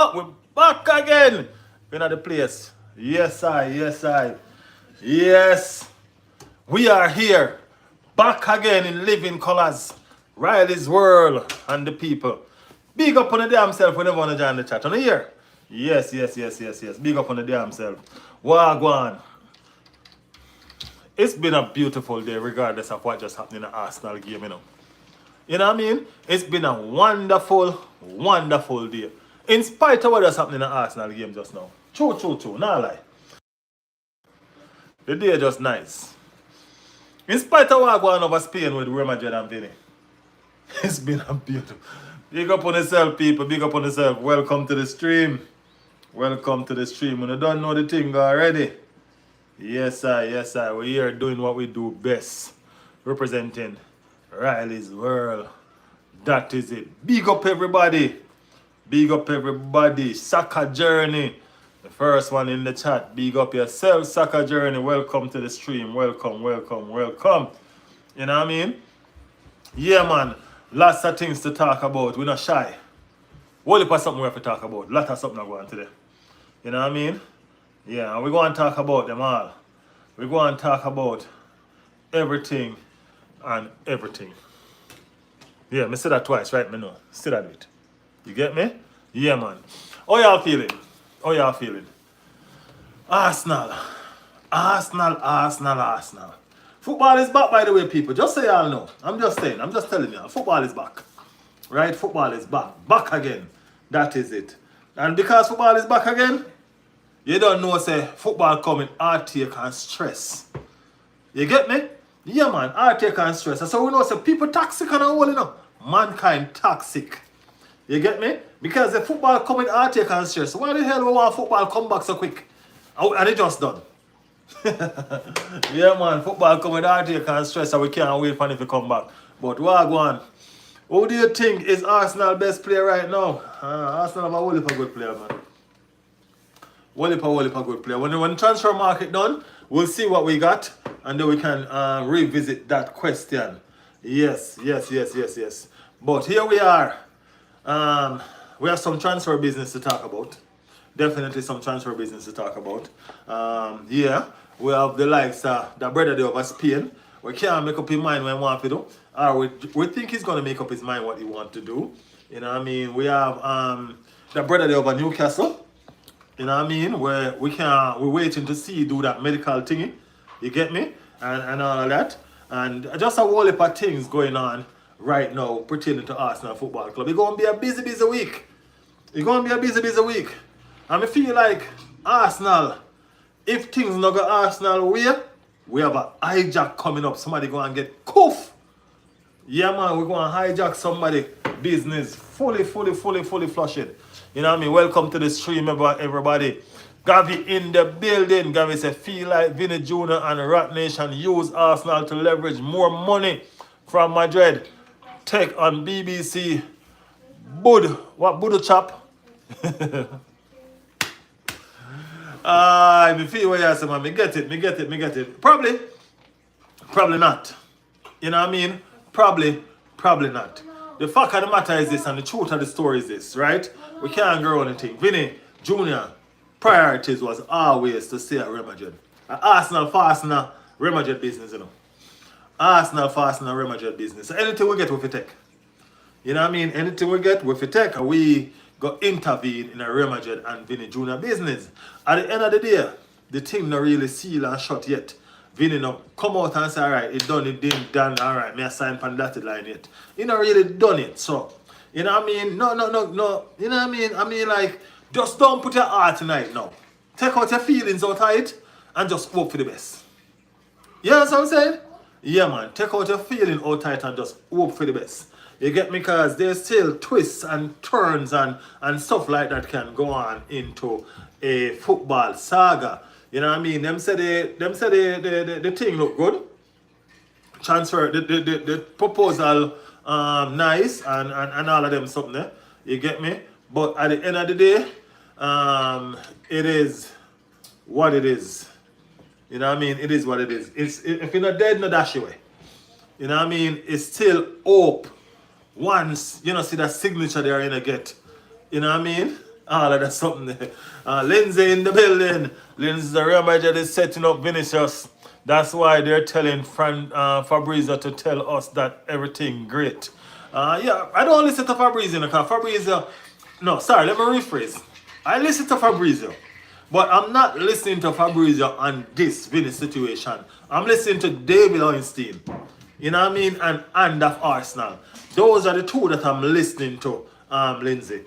We're back again. We're at the place. Yes, we are here. Back again in living colors. Riley's world and the people. Big up on the damn self whenever you want to join the chat. On the here. Yes. Big up on the damn self. Wagwan. It's been a beautiful day regardless of what just happened in the Arsenal game, you know. You know what I mean? It's been a wonderful day. In spite of what just happened in the Arsenal game just now. True. Not lie. The day just nice. In spite of what going over Spain with Real Madrid and Vini. It's been a beautiful. Big up on yourself, people. Big up on yourself. Welcome to the stream. Welcome to the stream. When you don't know the thing already. Yes, sir. We're here doing what we do best. Representing Riley's world. That is it. Big up everybody. Big up everybody. Soccer Journey. The first one in the chat. Big up yourself, Soccer Journey. Welcome to the stream. Welcome. You know what I mean? Yeah, man. Lots of things to talk about. We're not shy. What if something we have to talk about? Lots of something going today. You know what I mean? Yeah, we're going to talk about them all. We're going to talk about everything and everything. Yeah, me say that twice, right? Me know. Still I do it. You get me? Yeah, man. How y'all feeling? Arsenal. Football is back, by the way, people. Just so y'all know. I'm just telling you. Football is back. Right? Football is back. Back again. That is it. And because football is back again, you don't know, say, football coming heartache and stress. You get me? Yeah, man. Heartache and stress. And so we know, say, people toxic and all, you know. Mankind toxic. You get me? Because the football coming heartache and stress. Why the hell we want football come back so quick? And it just done. Yeah, man. Football coming heartache and stress and we can't wait for it to come back. But Wagwan, who do you think is Arsenal best player right now? Arsenal have a whole heap of good player, man. Whole heap of good player. When the transfer market done, we'll see what we got and then we can revisit that question. Yes. But here we are. We have some transfer business to talk about. Definitely some transfer business to talk about. Yeah, we have the likes the brother there over Spain. We can't make up his mind what he want to do. Or we think he's gonna make up his mind what he want to do. You know what I mean? We have the brother there over Newcastle. You know what I mean? Where we're waiting to see do that medical thingy. You get me? And all of that. And just a whole heap of things going on right now pertaining to Arsenal Football Club. It's going to be a busy week. And I feel like Arsenal, if things not go Arsenal way, we have a hijack coming up. Somebody go and get coof. Yeah, man, we're going to hijack somebody business fully flushing. You know what I mean? Welcome to the stream, everybody. Gavi in the building. Gavi said, feel like Vini Jr. and Rat Nation use Arsenal to leverage more money from Madrid. Take on BBC. Budu chap? I feel what you say, man. Me get it. Probably not. You know what I mean? Probably not. The fact of the matter is this, and the truth of the story is this, right? We can't go on anything. Vini Jr. priorities was always to stay at Real Madrid. Arsenal fastener Real Madrid business, you know. Arsenal fastener Real Madrid business. So anything we get, we take. You know what I mean? Anything we get, we take. And we go intervene in a Real Madrid and Vini Jr. business. At the end of the day, the thing not really sealed and shut yet. Vini no come out and say, alright, it didn't done, alright, me assign pan dotted line yet. He not really done it. So, you know what I mean? No. You know what I mean? I mean, like, just don't put your heart in it now. Take out your feelings out of it and just hope for the best. You know what I'm saying? Yeah, man. Take out your feeling out of it and just hope for the best. You get me? Because there's still twists and turns and stuff like that can go on into a football saga. You know what I mean? Them say the thing look good. Transfer the proposal nice and all of them something there. You get me? But at the end of the day, it is what it is. You know what I mean? It is what it is. If you're not dead, no dash away. You know what I mean? It's still hope. Once, you know, see that signature there in a get. You know what I mean? All of that something there. Lindsay in the building. Lindsay, the Real Madrid is setting up Vinicius. That's why they're telling Fabrizio to tell us that everything great. Yeah, I don't listen to Fabrizio because Fabrizio. No, sorry, let me rephrase. I listen to Fabrizio, but I'm not listening to Fabrizio on this Vinny situation. I'm listening to David Ornstein. You know what I mean? And of Arsenal. Those are the two that I'm listening to, Lindsay.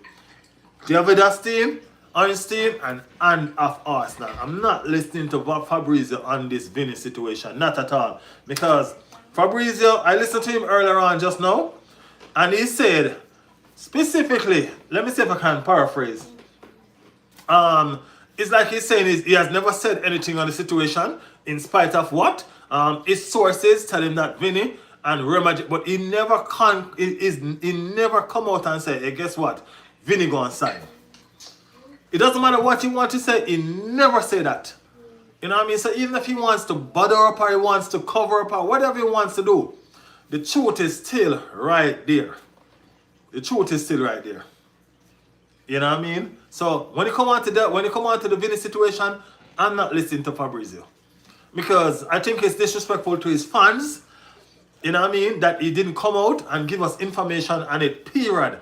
David Ornstein, and of Arsenal. I'm not listening to Fabrizio on this Vinny situation. Not at all. Because Fabrizio, I listened to him earlier on just now, and he said, specifically, let me see if I can paraphrase. It's like he's saying he has never said anything on the situation, in spite of what? His sources tell him that Vinny and Real Madrid, but he never he never come out and say, hey, guess what? Vinny go and sign. It doesn't matter what he wants to say, he never say that. You know what I mean? So even if he wants to butter up or he wants to cover up or whatever he wants to do, the truth is still right there. The truth is still right there. You know what I mean? So when you come on to the Vinny situation, I'm not listening to Fabrizio. Because I think it's disrespectful to his fans, you know what I mean, that he didn't come out and give us information on it, period.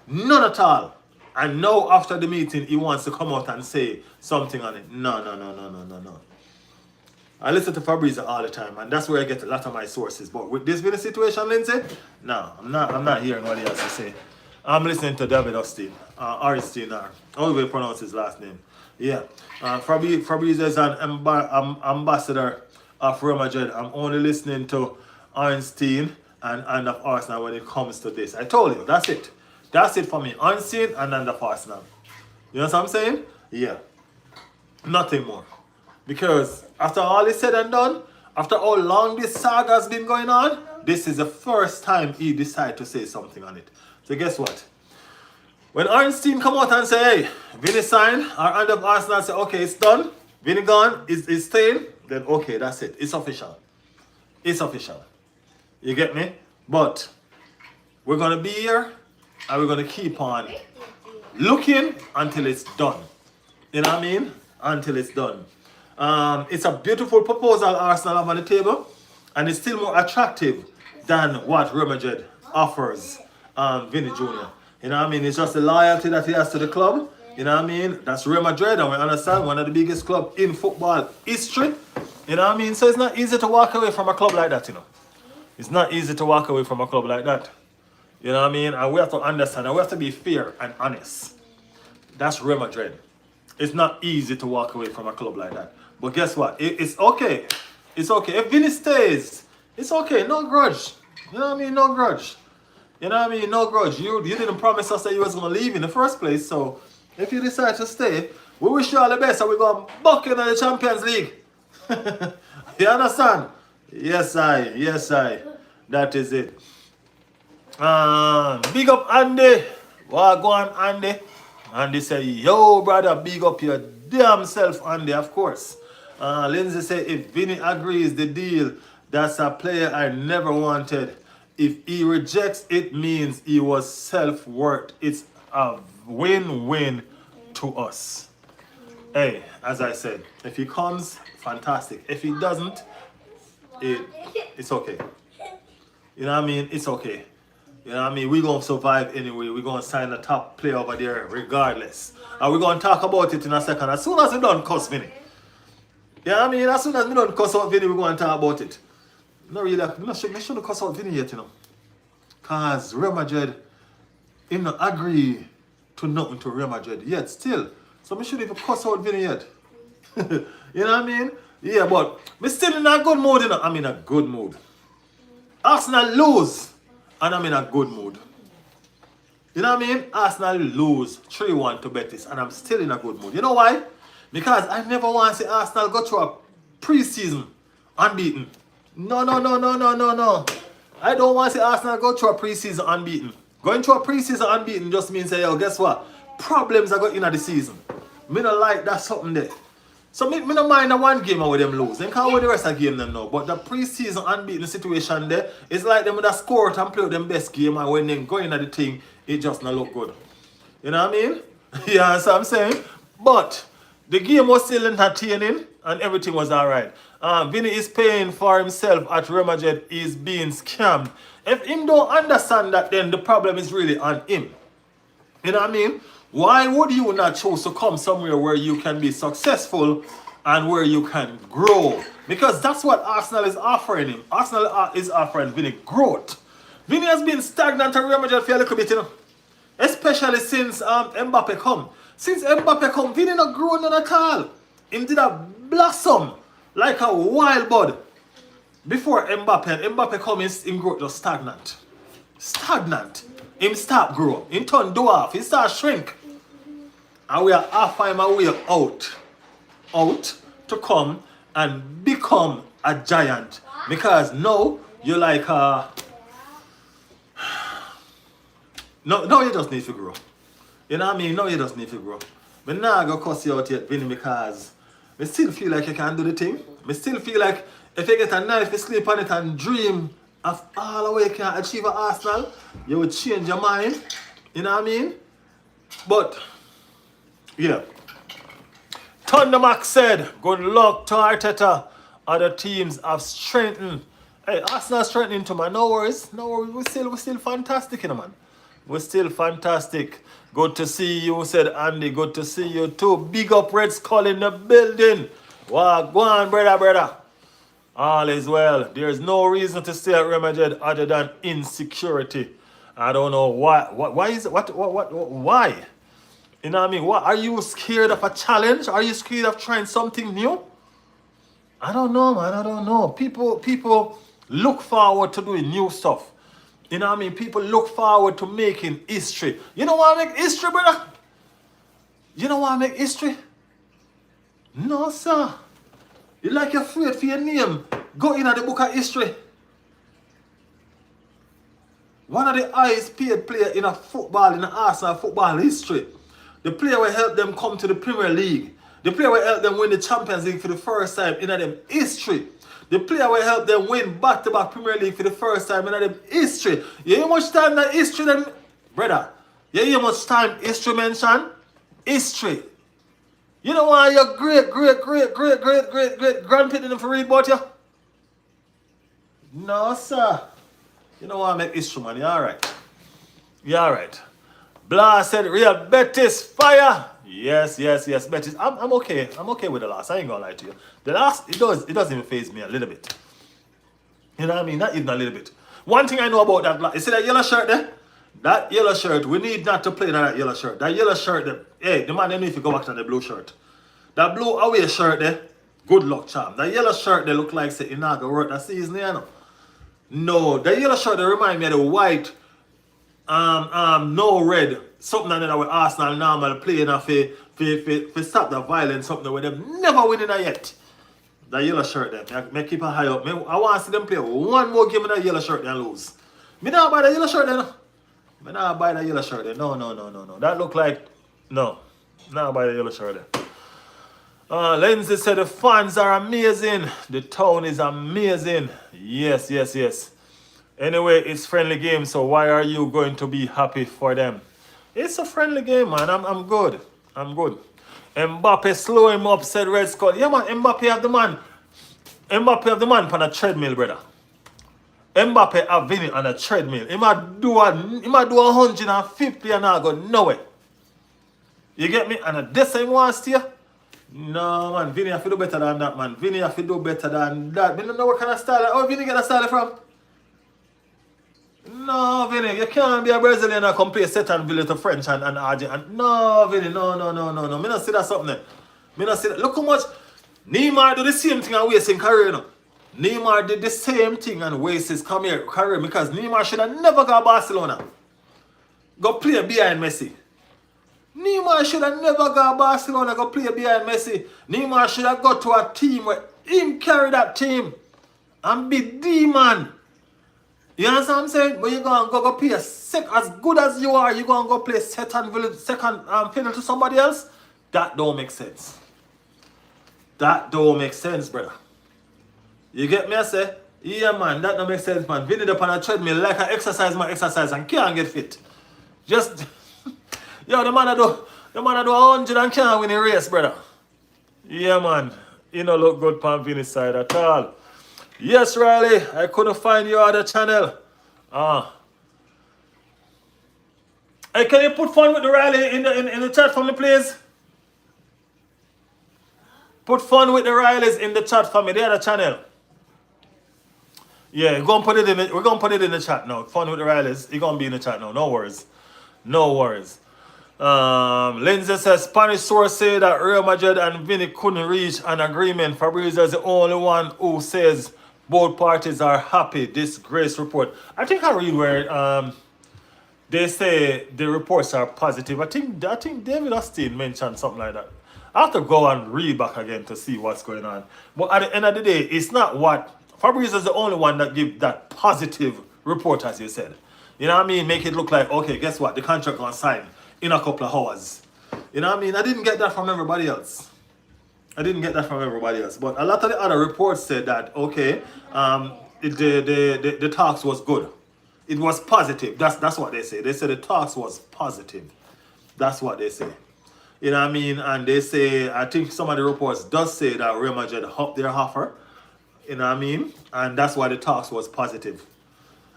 None at all. And now after the meeting, he wants to come out and say something on it. No. I listen to Fabrizio all the time, and that's where I get a lot of my sources. But with this Vinny situation, Lindsay, no, I'm not hearing what he has to say. I'm listening to David Ornstein, however you pronounce his last name. Yeah, Fabrizio is an ambassador of Real Madrid. I'm only listening to Ornstein and of Arsenal when it comes to this. I told you, that's it. That's it for me. Ornstein and of Arsenal. You know what I'm saying? Yeah. Nothing more. Because after all is said and done, after how long this saga has been going on, this is the first time he decided to say something on it. So guess what? When Ornstein come out and say, hey, Vinny signed, or end up Arsenal say, okay, it's done, Vinny gone, is staying, then okay, that's it. It's official. It's official. You get me? But we're going to be here, and we're going to keep on looking until it's done. You know what I mean? Until it's done. It's a beautiful proposal Arsenal have on the table, and it's still more attractive than what Real Madrid offers Vinny Jr. You know what I mean? It's just the loyalty that he has to the club. You know what I mean? That's Real Madrid, and we understand one of the biggest clubs in football history. You know what I mean? So it's not easy to walk away from a club like that, you know. It's not easy to walk away from a club like that. You know what I mean? And we have to understand, and we have to be fair and honest. That's Real Madrid. It's not easy to walk away from a club like that. But guess what? It's okay. It's okay. If Vinny stays, it's okay. No grudge. You know what I mean? No grudge. You know what I mean? No grudge. You didn't promise us that you was going to leave in the first place. So if you decide to stay, we wish you all the best, and we're going to buck in the Champions League. You understand? Yes, I. That is it. Big up Andy. What go on, Andy? Andy say, yo, brother, big up your damn self, Andy, of course. Lindsay say, if Vinny agrees the deal, that's a player I never wanted. If he rejects, it means he was self-worth. It's a win-win to us. Hey, as I said, if he comes, fantastic. If he doesn't, it's okay. You know what I mean? It's okay. You know what I mean? We're going to survive anyway. We're going to sign a top player over there regardless. And we're going to talk about it in a second. As soon as we done cuss Vinny. You know what I mean? As soon as we done cuss out Vinny, we're going to talk about it. No, really, I shouldn't cuss out Vinny yet, you know. Because Real Madrid, he not agree to nothing to Real Madrid yet, still. So we shouldn't even cuss out Vinny yet. You know what I mean? Yeah, but we're still in a good mood, you know. I'm in a good mood. Arsenal lose, and I'm in a good mood. You know what I mean? Arsenal lose 3-1 to Betis, and I'm still in a good mood. You know why? Because I never want to see Arsenal go through a pre-season unbeaten. No. I don't want to see Arsenal go through a pre-season unbeaten. Going through a pre-season unbeaten just means, yo, guess what? Problems are going in the season. Me not like that something there. So me don't mind the one game where them lose. They can't win the rest of the game them now. But the pre-season unbeaten situation there, it's like them with a score and play with them best game, and when they go in at the thing, it just not look good. You know what I mean? Yeah, that's what I'm saying. But the game was still entertaining and everything was alright. Vini is paying for himself at Real Madrid. Is being scammed. If him don't understand that, then the problem is really on him. You know what I mean? Why would you not choose to come somewhere where you can be successful and where you can grow? Because that's what Arsenal is offering him. Arsenal is offering Vini growth. Vini has been stagnant at Real Madrid for a little bit, you know. Especially since Mbappe come. Since Mbappe come, Vini not growing none at all. Him did a blossom like a wild bud. Before Mbappe come, him growth just stagnant. Stagnant. Him start grow. Him turn dwarf. He start shrink. And we are half him a way out. Out to come and become a giant. Because now you like no, you just need to grow. You know what I mean? No, you just need to grow. But now I go cuss you out yet, Vini, because I still feel like you can do the thing. I still feel like if you get a night, you sleep on it and dream of all the way you can achieve at Arsenal, you will change your mind. You know what I mean? But, yeah. Thundermax said, good luck to Arteta. Other teams have strengthened. Hey, Arsenal strengthening too, man. No worries. No worries. We're still fantastic, you know, man. We're still fantastic. Good to see you, said Andy. Good to see you too. Big up Red Skull in the building. Wow, go on, brother. All is well. There's no reason to stay at Real Madrid other than insecurity. I don't know why. Why is it? Why? You know what I mean? What, are you scared of a challenge? Are you scared of trying something new? I don't know, man. I don't know. People look forward to doing new stuff. You know what I mean? People look forward to making history. You know why I make history, brother? You know why I make history? No, sir. You like you're afraid for your name. Go in at the book of history. One of the highest paid players in the Arsenal football history. The player will help them come to the Premier League. The player will help them win the Champions League for the first time in their history. The player will help them win back-to-back Premier League for the first time in their history. You hear much time that history then, brother? You hear much time history mention? History. You know why your great grandparents didn't read about you? No, sir. You know why I make history, man. You're alright. You're alright. Blah said Real Betis fire. Yes. Betis. I'm okay. I'm okay with the last. I ain't gonna lie to you. The last, it doesn't even faze me a little bit. You know what I mean? Not even a little bit. One thing I know about that, you see that yellow shirt there? That yellow shirt, we need not to play in that yellow shirt. That yellow shirt, hey, the man, they need to go back to the blue shirt. That blue away shirt there, good luck, charm. That yellow shirt, they look like, say, you're not going to work that season, you know? No, the yellow shirt, they remind me of the white, no red, something like that with Arsenal normal playing for stop the violence, something with them never winning that yet. That yellow shirt there, I keep a high up. I want to see them play one more game in that yellow shirt and lose. Me not buy the yellow shirt there, no. Me not buy the yellow shirt there. No. That look like, no. Not buy the yellow shirt there. Lindsay said the fans are amazing. The town is amazing. Yes. Anyway, it's friendly game, so why are you going to be happy for them? It's a friendly game, man. I'm good. Mbappe slow him up, said Red Skull. Yeah, man, Mbappe have the man. Mbappe have the man on a treadmill, brother. Mbappe have Vini on a treadmill. He might do 150 and I go nowhere. You get me? And this time wants to you. No, man. Vini have to do better than that, man. Vini have to do better than that. I don't know what kind of style. Oh, Vini get a style from? No, Vini, you can't be a Brazilian and compare Setan Villa to French and Argentine. No, Vini, no. Me not see that something there. Me not see that. Look how much Neymar do the same thing and waste his career, no? Neymar did the same thing and waste his career because Neymar should have never got Barcelona. Go play behind Messi. Neymar should have never got Barcelona, go play behind Messi. Neymar should have got to a team where him carry that team and be the man. You understand what I'm saying? But you're going to go play as good as you are, you're going to go play second fiddle to somebody else? That don't make sense. That don't make sense, brother. You get me, I say? Yeah, man, that don't make sense, man. Vini up on a treadmill like I exercise and can't get fit. Just, yo, the man The man do 100 and can't win the race, brother. Yeah, man. You don't look good on Vini's side at all. Yes, Riley. I couldn't find your other channel. Ah. Hey, can you put fun with the Riley in the chat for me, please? Put fun with the Rileys in the chat for me. The other channel. Yeah, we're gonna put it in the chat now. Fun with the Rileys. It's gonna be in the chat now. No worries. No worries. Lindsay says Spanish source say that Real Madrid and Vini couldn't reach an agreement. Fabrizio is the only one who says both parties are happy. This Grace report. I think I read where they say the reports are positive. I think David Austin mentioned something like that. I have to go and read back again to see what's going on. But at the end of the day, it's not what Fabrizio is the only one that gives that positive report, as you said. You know what I mean? Make it look like, okay, guess what? The contract gonna sign in a couple of hours. You know what I mean? I didn't get that from everybody else. But a lot of the other reports said that, okay, the talks was good. It was positive. That's what they say. They said the talks was positive. That's what they say. You know what I mean? And they say, I think some of the reports does say that Real Madrid upped their offer. You know what I mean? And that's why the talks was positive.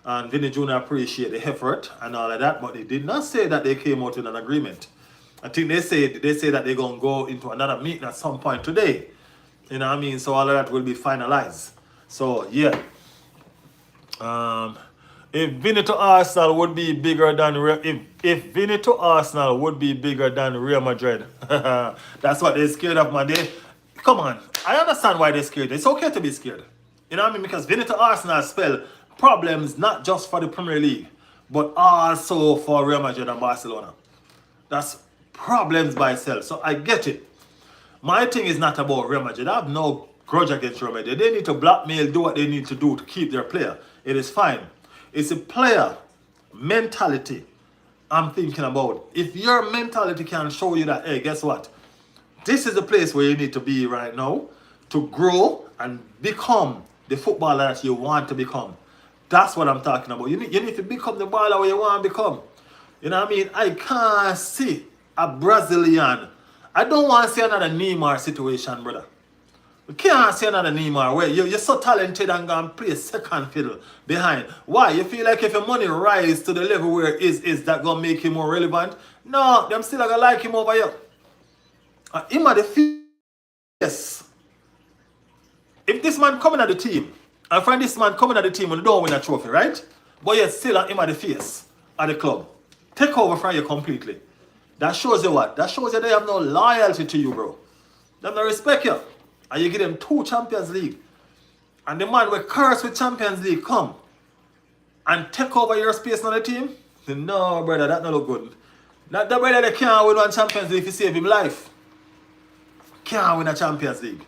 And Vini Jr. appreciate the effort and all of that, but they did not say that they came out with an agreement. I think they say that they're going to go into another meeting at some point today. You know what I mean? So all of that will be finalized. So, yeah. If Vini to Arsenal would be bigger than if Vini to Arsenal would be bigger than Real Madrid, that's what they're scared of, man. Come on, I understand why they're scared. It's okay to be scared. You know what I mean? Because Vini to Arsenal spell problems not just for the Premier League, but also for Real Madrid and Barcelona. That's problems by itself. So I get it. My thing is not about Real Madrid. I have no grudge against Real Madrid. They need to blackmail, do what they need to do to keep their player. It is fine. It's a player mentality I'm thinking about. If your mentality can show you that, hey, guess what? This is the place where you need to be right now to grow and become the footballer that you want to become. That's what I'm talking about. You need to become the baller where you want to become. You know what I mean? I can't see a Brazilian. I don't want to see another Neymar situation, brother. You can't see another Neymar where you're so talented and going to play second fiddle behind. Why? You feel like if your money rise to the level where is that going to make him more relevant? No, them still going to like him over here. Him at the face. If this man coming at the team, and find this man coming at the team and don't win a trophy, right? But yet still at him at the face at the club. Take over from you completely. That shows you what? That shows you they have no loyalty to you, bro. They have no respect you. And you give them 2 Champions League. And the man will curse with Champions League come and take over your space on the team. No, brother, that not look good. That brother they can't win one Champions League if you save him life. Can't win a Champions League.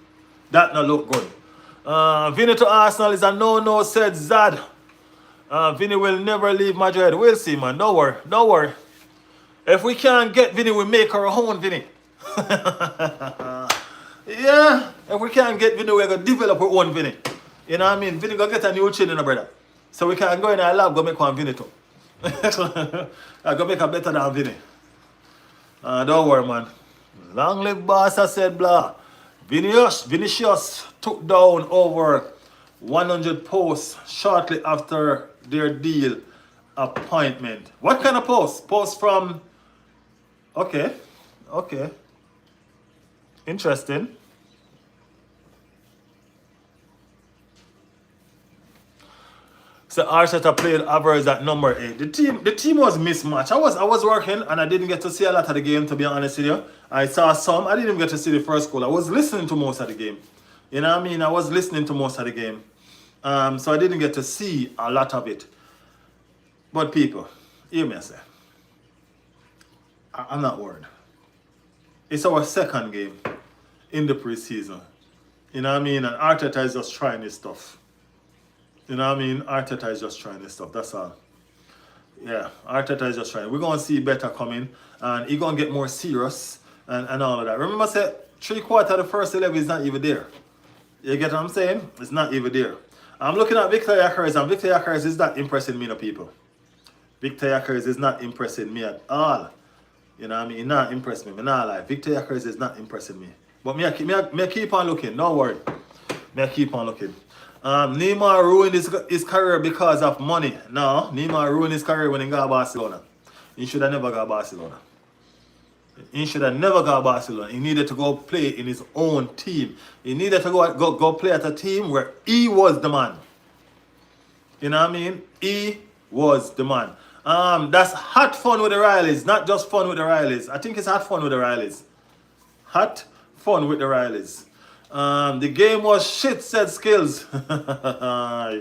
That not look good. Vini to Arsenal is a no-no, said Zad. Vini will never leave Madrid. We'll see, man. Don't worry. Don't worry. If we can't get Vini, we make our own Vini. Yeah. If we can't get Vini, we're going to develop our own Vini. You know what I mean? Vini going to get a new chin in a brother. So we can go in our lab, go make one Vini too. Go make a better than Vini. Don't worry, man. Long live Barca, said blah. Vinicius took down over 100 posts shortly after their deal appointment. What kind of post? Post from... Okay. Interesting. So Arteta played Alvarez at number 8. The team was mismatched. I was working and I didn't get to see a lot of the game, to be honest with you. I saw some. I didn't even get to see the first goal. I was listening to most of the game. You know what I mean? I was listening to most of the game. So I didn't get to see a lot of it. But people, hear me say. I'm not worried. It's our second game in the preseason. You know what I mean? And Arteta is just trying his stuff. You know what I mean? Arteta is just trying this stuff. That's all. Yeah, Arteta is just trying. We're going to see better coming. And he's going to get more serious and all of that. Remember I said 3/4 of the first 11 is not even there. You get what I'm saying? It's not even there. I'm looking at Victor Gyökeres, and Victor Gyökeres is not impressing me, no people. Victor Gyökeres is not impressing me at all. You know what I mean? It not impress me. Me not lie. Victor Yakers is not impressing me. But me I keep on looking. Don't worry. Me I keep on looking. Neymar ruined his career because of money. No, Neymar ruined his career when he got Barcelona. He should have never got Barcelona. He should have never got Barcelona. He needed to go play in his own team. He needed to go play at a team where he was the man. You know what I mean? He was the man. That's hot fun with the Rileys, not just fun with the Rileys. I think it's hot fun with the Rileys. Hot fun with the Rileys. The game was shit, said Skills. Yeah.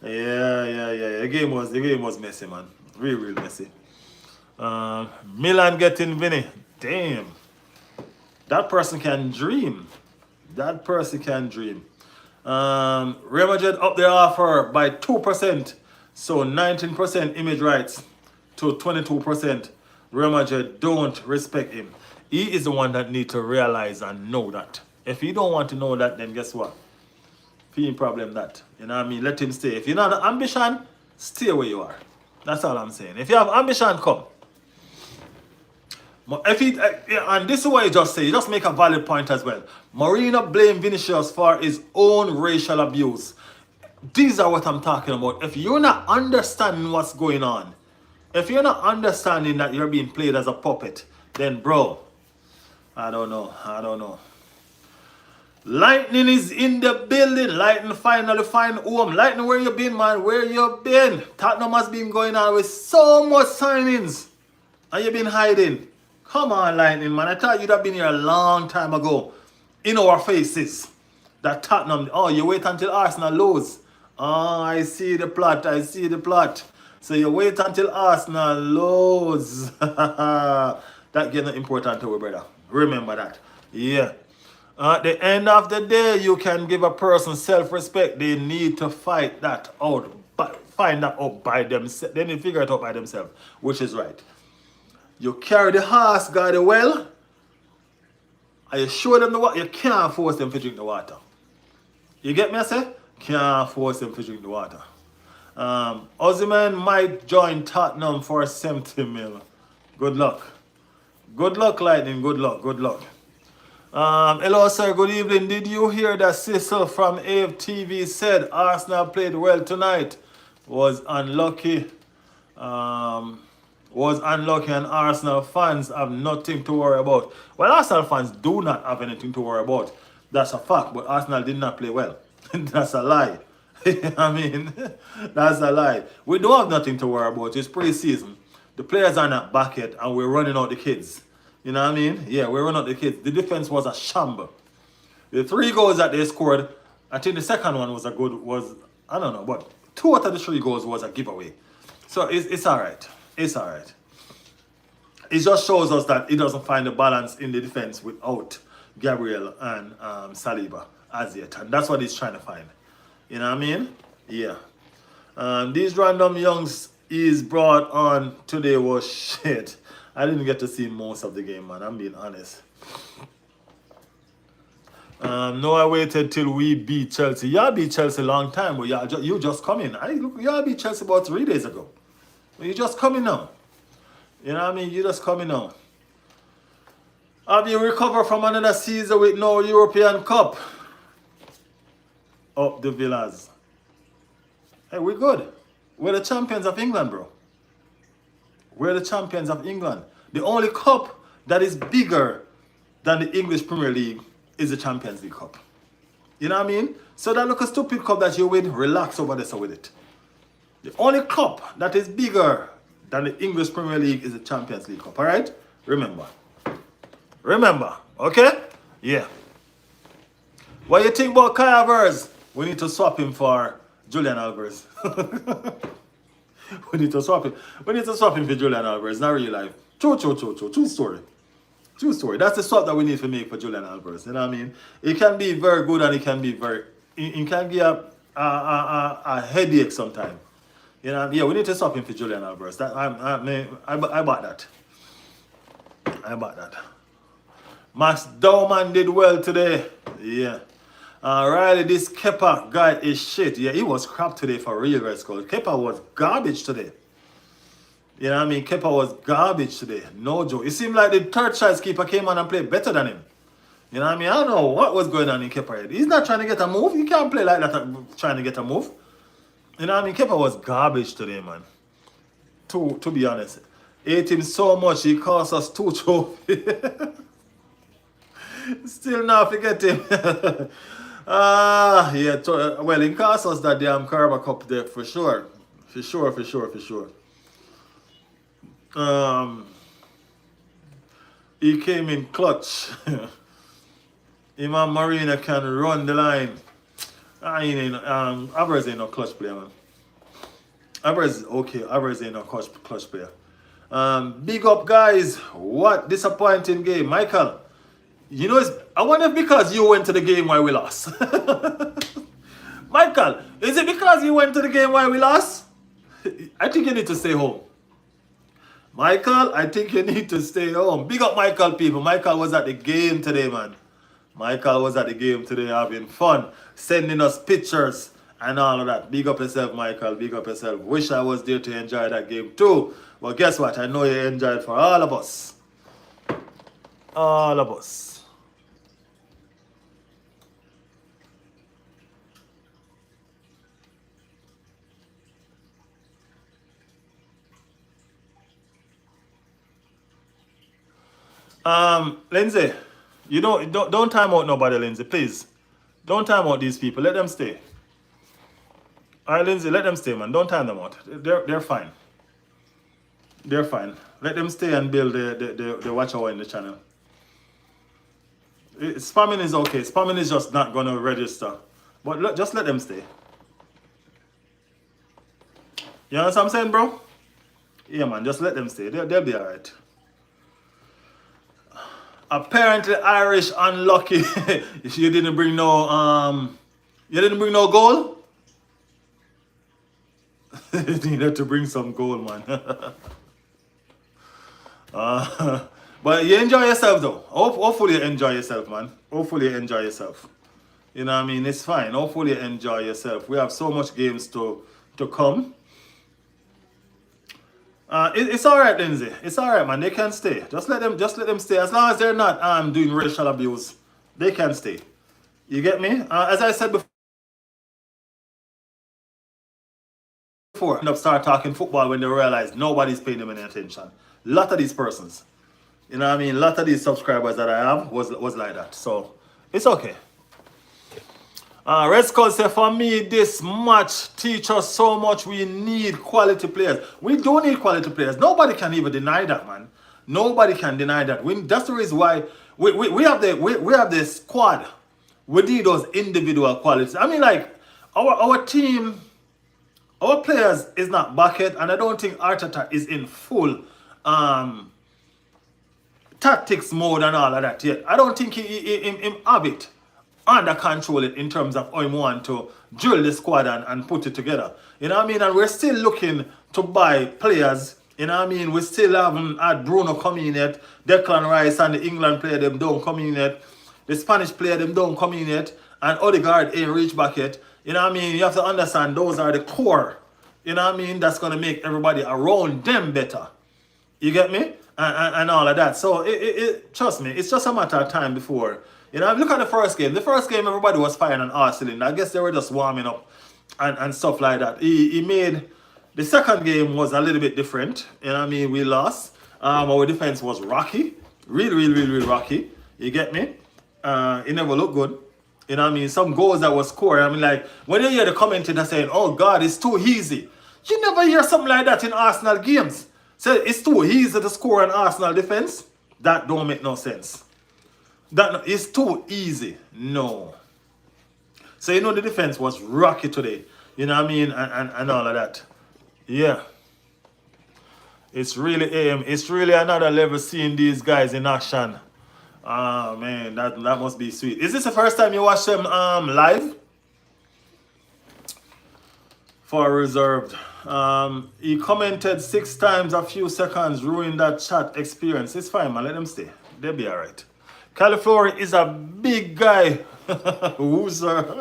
The game was messy, man. Real messy. Milan getting Vini. Damn. That person can dream. That person can dream. Real Madrid up their offer by 2%. So 19% image rights to 22%. Real Madrid don't respect him. He is the one that need to realize and know that. If you don't want to know that, then guess what? Feeling problem that. You know what I mean? Let him stay. If you don't have ambition, stay where you are. That's all I'm saying. If you have ambition, come. If he, and this is what he just say, he just make a valid point as well. Mourinho blamed Vinicius for his own racial abuse. These are what I'm talking about. If you're not understanding what's going on, if you're not understanding that you're being played as a puppet, then bro, I don't know. Lightning is in the building. Lightning finally find home. Lightning, where you been, man? Where you been? Tottenham has been going on with so much signings. And you been hiding. Come on, Lightning, man. I thought you'd have been here a long time ago. In our faces. That Tottenham, oh, you wait until Arsenal lose. Oh, I see the plot. So you wait until Arsenal lose. That getting important to you, brother. Remember that. Yeah. At the end of the day, you can give a person self-respect. They need to fight that out. Find that out by themselves. They need to figure it out by themselves, which is right. You carry the horse, guard the well. And you show them the water. You can't force them to drink the water. You get me, I say? Can't force them to drink the water. Osimhen might join Tottenham for 70 mil. Good luck. Good luck, Lightning. Good luck. Hello, sir. Good evening. Did you hear that Cecil from AFTV said Arsenal played well tonight? Was unlucky. And Arsenal fans have nothing to worry about. Well, Arsenal fans do not have anything to worry about. That's a fact. But Arsenal did not play well. That's a lie. I mean, that's a lie. We don't have nothing to worry about. It's pre-season. The players are not back yet, and we're running out the kids. You know what I mean? Yeah, we're running out the kids. The defense was a shamble. The 3 goals that they scored, I think the second one was I don't know, but 2 out of the 3 goals was a giveaway. So it's all right. It's all right. It just shows us that he doesn't find the balance in the defense without Gabriel and Saliba as yet. And that's what he's trying to find. You know what I mean? Yeah. These random youngs he's brought on today was shit. I didn't get to see most of the game, man. I'm being honest. No, I waited till we beat Chelsea. Y'all beat Chelsea a long time, but you just come in. Y'all beat Chelsea about 3 days ago. You just coming now. You know what I mean? You just coming now. Have you recovered from another season with no European Cup? Up the Villas. Hey, we're good. We're the champions of England, bro. We're the champions of England. The only cup that is bigger than the English Premier League is the Champions League Cup. You know what I mean? So that little stupid cup that you win, relax over there with it. The only cup that is bigger than the English Premier League is the Champions League Cup. Alright? Remember. Okay? Yeah. What you think about Kai Havertz? We need to swap him for Julian Alvarez. We need to swap him. We need to swap him for Julian Alvarez. Not real life. True story. That's the swap that we need to make for Julian Alvarez. You know what I mean? It can be very good and it can be very... It can give a headache sometimes. You know, yeah, we need to swap him for Julian Alvarez. I bought that. Max Dowman did well today. Yeah. Riley, this Kepa guy is shit. Yeah, he was crap today for real, Red Skull. Kepa was garbage today. You know what I mean? Kepa was garbage today. No joke. It seemed like the third choice keeper came on and played better than him. You know what I mean? I don't know what was going on in Kepa head. He's not trying to get a move. He can't play like that trying to get a move. You know what I mean? Kepa was garbage today, man. To be honest. Hate him so much, he cost us 2 trophies. Still now forget him. Yeah. Well, he cost us that damn Carabao Cup there for sure. For sure. He came in clutch. Him and Marina can run the line. Alvarez ain't no clutch player, man. Alvarez ain't no clutch player. Big up, guys. What disappointing game, Michael. You know, I wonder if because you went to the game while we lost. Michael, is it because you went to the game while we lost? I think you need to stay home. Michael, I think you need to stay home. Big up, Michael, people. Michael was at the game today, man. Michael was at the game today having fun, sending us pictures and all of that. Big up yourself, Michael. Big up yourself. Wish I was there to enjoy that game too. But guess what? I know you enjoyed for all of us. All of us. Lindsay, you don't time out nobody, Lindsay, please. Don't time out these people. Let them stay. All right, Lindsay, let them stay, man. Don't time them out. They're fine. They're fine. Let them stay and build the watch hour in the channel. Spamming is okay. Spamming is just not going to register. But just let them stay. You know what I'm saying, bro? Yeah, man. Just let them stay. They'll be all right. Apparently, Irish unlucky. You didn't bring no goal. You needed to bring some goal, man. But you enjoy yourself though. Hopefully you enjoy yourself, man. Hopefully you enjoy yourself. You know what I mean? It's fine. Hopefully you enjoy yourself. We have so much games to come. It's all right, Lindsay. It's all right, man. They can stay. Just let them stay. As long as they're not doing racial abuse, they can stay. You get me? As I said before, end up start talking football when they realize nobody's paying them any attention. A lot of these persons, you know what I mean? A lot of these subscribers that I have was like that. So it's okay. Red Skull said, for me, this match teach us so much. We need quality players. We do need quality players. Nobody can even deny that, man. Nobody can deny that. That's the reason why we have the squad. We need those individual qualities. I mean, like, our team, our players is not bucket, and I don't think Arteta is in full tactics mode and all of that yet. I don't think he have it under control it in terms of how he want to drill the squad and put it together. You know what I mean? And we're still looking to buy players. You know what I mean? We still haven't had Bruno come in yet. Declan Rice and the England player, them don't come in yet. The Spanish player, them don't come in yet. And Odegaard ain't reached back yet. You know what I mean? You have to understand those are the core. You know what I mean? That's going to make everybody around them better. You get me? And all of that. So, trust me, it's just a matter of time before. You know, look at the first game. The first game, everybody was firing on Arsenal. I guess they were just warming up and stuff like that. He made... The second game was a little bit different. You know what I mean? We lost. Our defense was rocky. Really rocky. You get me? It never looked good. You know what I mean? Some goals that was scored. I mean, like, when you hear the commentator saying, oh, God, it's too easy. You never hear something like that in Arsenal games. Say, it's too easy to score an Arsenal defense. That don't make no sense. That is too easy. No. So you know the defense was rocky today. You know what I mean? And all of that. Yeah. It's really another level seeing these guys in action. Ah man, that must be sweet. Is this the first time you watch them live? For reserved. He commented 6 times a few seconds, ruined that chat experience. It's fine, man. Let them stay. They'll be alright. California is a big guy. Who's well,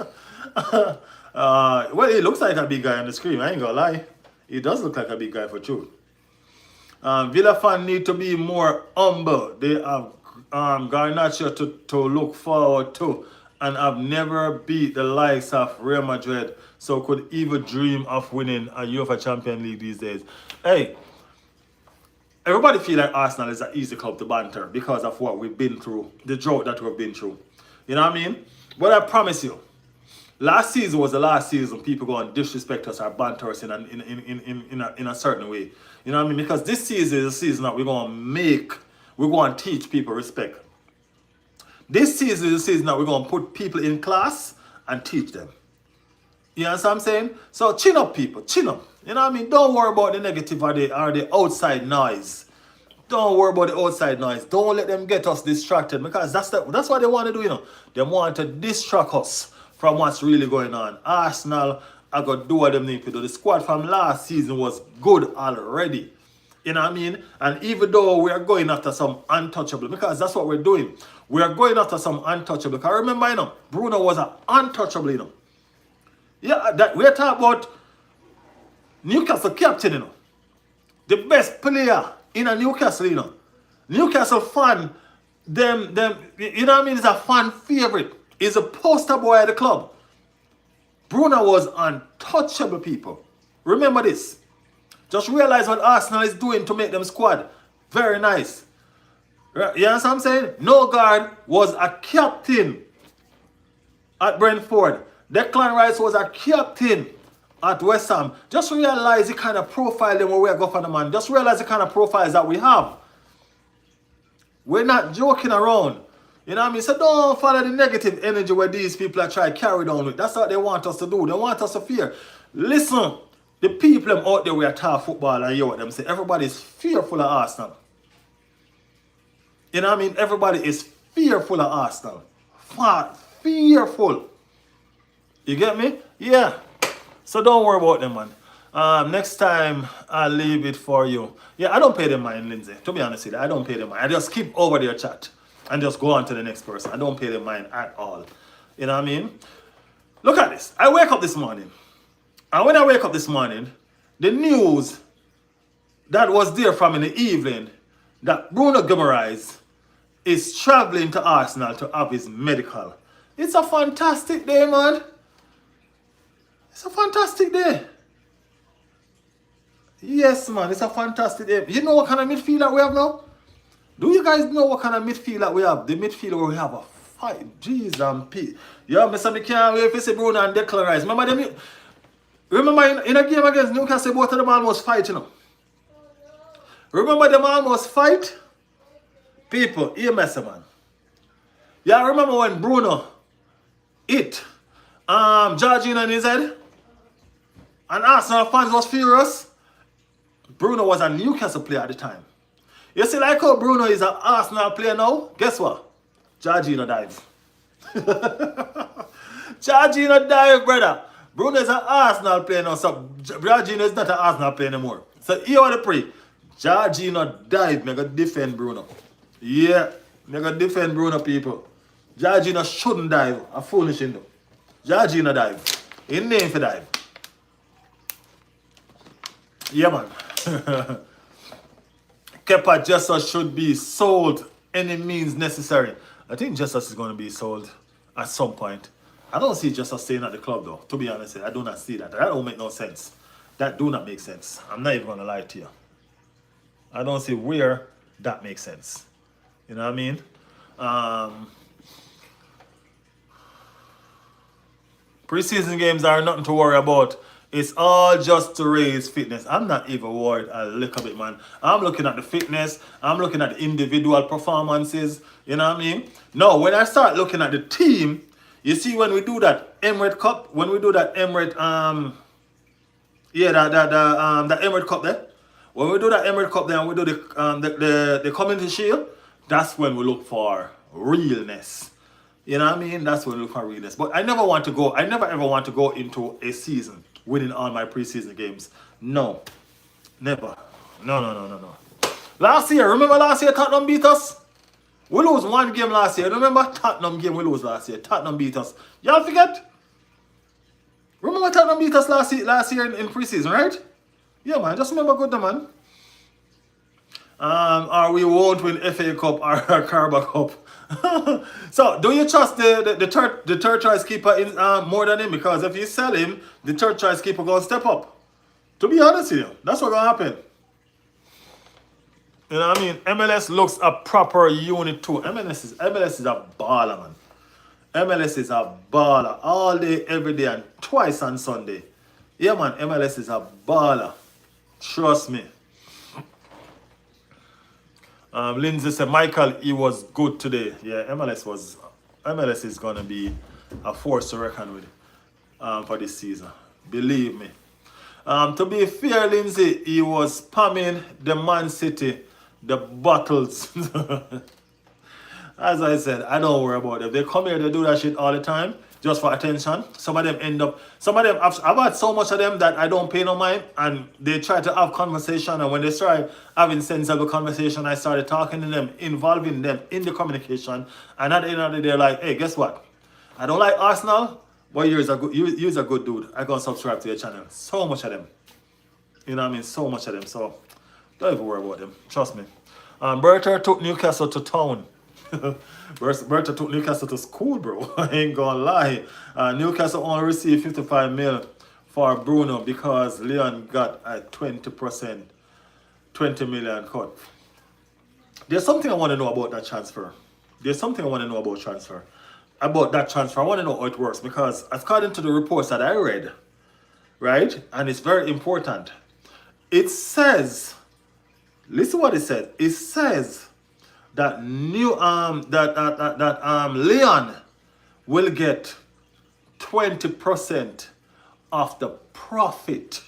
he looks like a big guy on the screen. I ain't gonna lie. He does look like a big guy for true. Villa fan need to be more humble. They have Garnacho to look forward to and have never beat the likes of Real Madrid, so could even dream of winning a UEFA Champions League these days. Hey, everybody feel like Arsenal is an easy club to banter because of what we've been through, the drought that we've been through. You know what I mean? But I promise you, last season was the last season people go and disrespect us or banter us in a certain way. You know what I mean? Because this season is a season that we're going to teach people respect. This season is a season that we're going to put people in class and teach them. You know what I'm saying? So chin up, people, chin up. You know what I mean? Don't worry about the negative or the outside noise. Don't worry about the outside noise. Don't let them get us distracted, because that's what they want to do, you know. They want to distract us from what's really going on. Arsenal are going to do what they need to do. The squad from last season was good already. You know what I mean? And even though we are going after some untouchable, because that's what we're doing. We are going after some untouchable. Because remember, you know, Bruno was an untouchable, you know. Yeah, that we're talking about Newcastle captain, you know. The best player in a Newcastle, you know. Newcastle fan, them, you know what I mean? Is a fan favorite. Is a poster boy at the club. Bruno was untouchable, people. Remember this. Just realize what Arsenal is doing to make them squad very nice. Right? You know what I'm saying? Nogard was a captain at Brentford. Declan Rice was a captain at West Ham. Just realize the kind of profile them where we are going for the man. Just realize the kind of profiles that we have. We're not joking around. You know what I mean? So don't follow the negative energy where these people are trying to carry down with. That's what they want us to do. They want us to fear. Listen, the people out there we are talking football and hear what them say. Everybody is fearful of Arsenal. You know what I mean? Everybody is fearful of Arsenal. Fearful. You get me? Yeah. So don't worry about them, man. Next time, I'll leave it for you. Yeah, I don't pay them mind, Lindsay. To be honest with you, I don't pay them mind. I just keep over their chat and just go on to the next person. I don't pay them mind at all. You know what I mean? Look at this. I wake up this morning. And when I wake up this morning, the news that was there from in the evening that Bruno Guimaraes is traveling to Arsenal to have his medical. It's a fantastic day, man. It's a fantastic day. Yes, man, it's a fantastic day. You know what kind of midfielder we have now? Do you guys know what kind of midfielder we have? The midfielder where we have a fight. Jeez and Pete. Yeah, Mr. can't wait to see Bruno and Declan Rice. Remember in a game against Newcastle, both of them almost fight, you know. Remember them almost fight? People, you mess up, man. Yeah, remember when Bruno hit Jorginho in his head? And Arsenal fans was furious. Bruno was a Newcastle player at the time. You see, like how Bruno is an Arsenal player now? Guess what? Jorginho dive. Jorginho dive, brother. Bruno is an Arsenal player now, so Jorginho is not an Arsenal player anymore. So here are the pray. Jorginho dive, me go defend Bruno. Yeah, me go defend Bruno, people. Jorginho shouldn't dive. A foolish him though. Jorginho dive. In name for dive. Yeah, man. Kepa Jesus should be sold any means necessary. I think Jesus is going to be sold at some point. I don't see Jesus staying at the club though. To be honest, I do not see that. That don't make no sense. That do not make sense. I'm not even going to lie to you. I don't see where that makes sense. You know what I mean? Preseason games are nothing to worry about. It's all just to raise fitness. I'm not even worried a little bit, man. I'm looking at the fitness. I'm looking at the individual performances. You know what I mean? No, when I start looking at the team, you see when we do that Emirates Cup, when we do that Emirates, the Emirates Cup there. When we do that Emirates Cup there and we do the Community Shield, that's when we look for realness. You know what I mean? That's when we look for realness. But I never ever want to go into a season winning all my preseason games. No. Never. No. Last year, remember last year Tottenham beat us? We lose one game last year. Remember Tottenham game we lose last year? Tottenham beat us. Y'all forget? Remember Tottenham beat us last year in preseason, right? Yeah, man. Just remember good, man. Or we won't win FA Cup or Carabao Cup. So, do you trust the third choice keeper in, more than him? Because if you sell him, the third choice keeper gonna step up. To be honest with you, that's what's gonna happen. You know what I mean? MLS looks a proper unit too. MLS is a baller, man. MLS is a baller all day, every day, and twice on Sunday. Yeah, man, MLS is a baller. Trust me. Lindsay said, Michael, he was good today. Yeah, MLS is gonna be a force to reckon with for this season. Believe me. To be fair, Lindsay, he was spamming the Man City, the bottles. As I said, I don't worry about them. They come here, they do that shit all the time, just for attention. Some of them, I've had so much of them that I don't pay no mind, and they try to have conversation, and when they start having sensible conversation, I started talking to them, involving them in the communication, and at the end of the day, they're like, hey, guess what? I don't like Arsenal, but you're a good dude. I gonna subscribe to your channel. So much of them. You know what I mean? So much of them. So don't even worry about them. Trust me. Bertha took Newcastle to town. Bertha took Newcastle to school, bro. I ain't gonna lie. Newcastle only received 55 mil for Bruno because Leon got a 20%, 20 million cut. There's something I want to know about that transfer. About that transfer. I want to know how it works because according to the reports that I read, right, and it's very important, it says, listen what it said. It says that Leon will get 20% of the profit.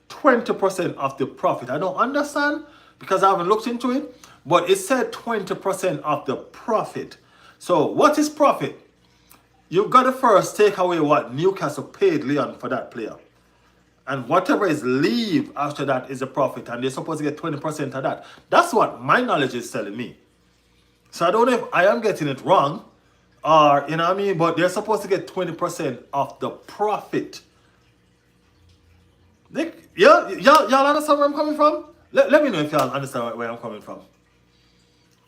20% of the profit. I don't understand because I haven't looked into it, but it said 20% of the profit. So what is profit? You've got to first take away what Newcastle paid Leon for that player. And whatever is leave after that is a profit. And they're supposed to get 20% of that. That's what my knowledge is telling me. So I don't know if I am getting it wrong. Or, you know what I mean? But they're supposed to get 20% of the profit. Y'all understand where I'm coming from? Let me know if y'all understand where I'm coming from.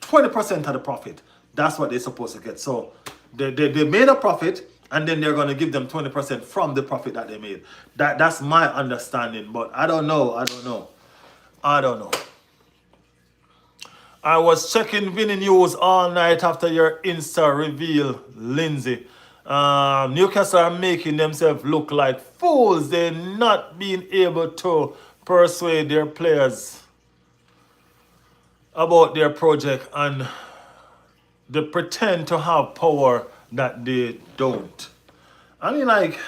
20% of the profit. That's what they're supposed to get. So they made a profit, and then they're going to give them 20% from the profit that they made. That's my understanding, but I don't know. I was checking Vini news all night after your Insta reveal, Lindsay. Newcastle are making themselves look like fools. They're not being able to persuade their players about their project, and they pretend to have power that they don't. I mean, like,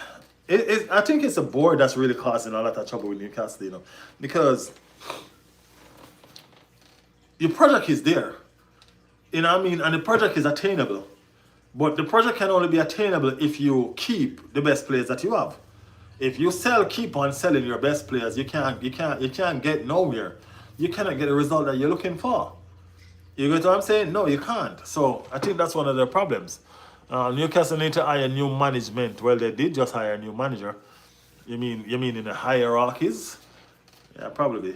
I think it's a board that's really causing a lot of trouble with Newcastle, you know, because your project is there, you know what I mean, and the project is attainable, but the project can only be attainable if you keep the best players that you have. If you keep on selling your best players, you can't get nowhere. You cannot get the result that you're looking for. You get what I'm saying? No, you can't. So I think that's one of the problems. Newcastle need to hire new management. Well, they did just hire a new manager. You mean in the hierarchies? Yeah, probably.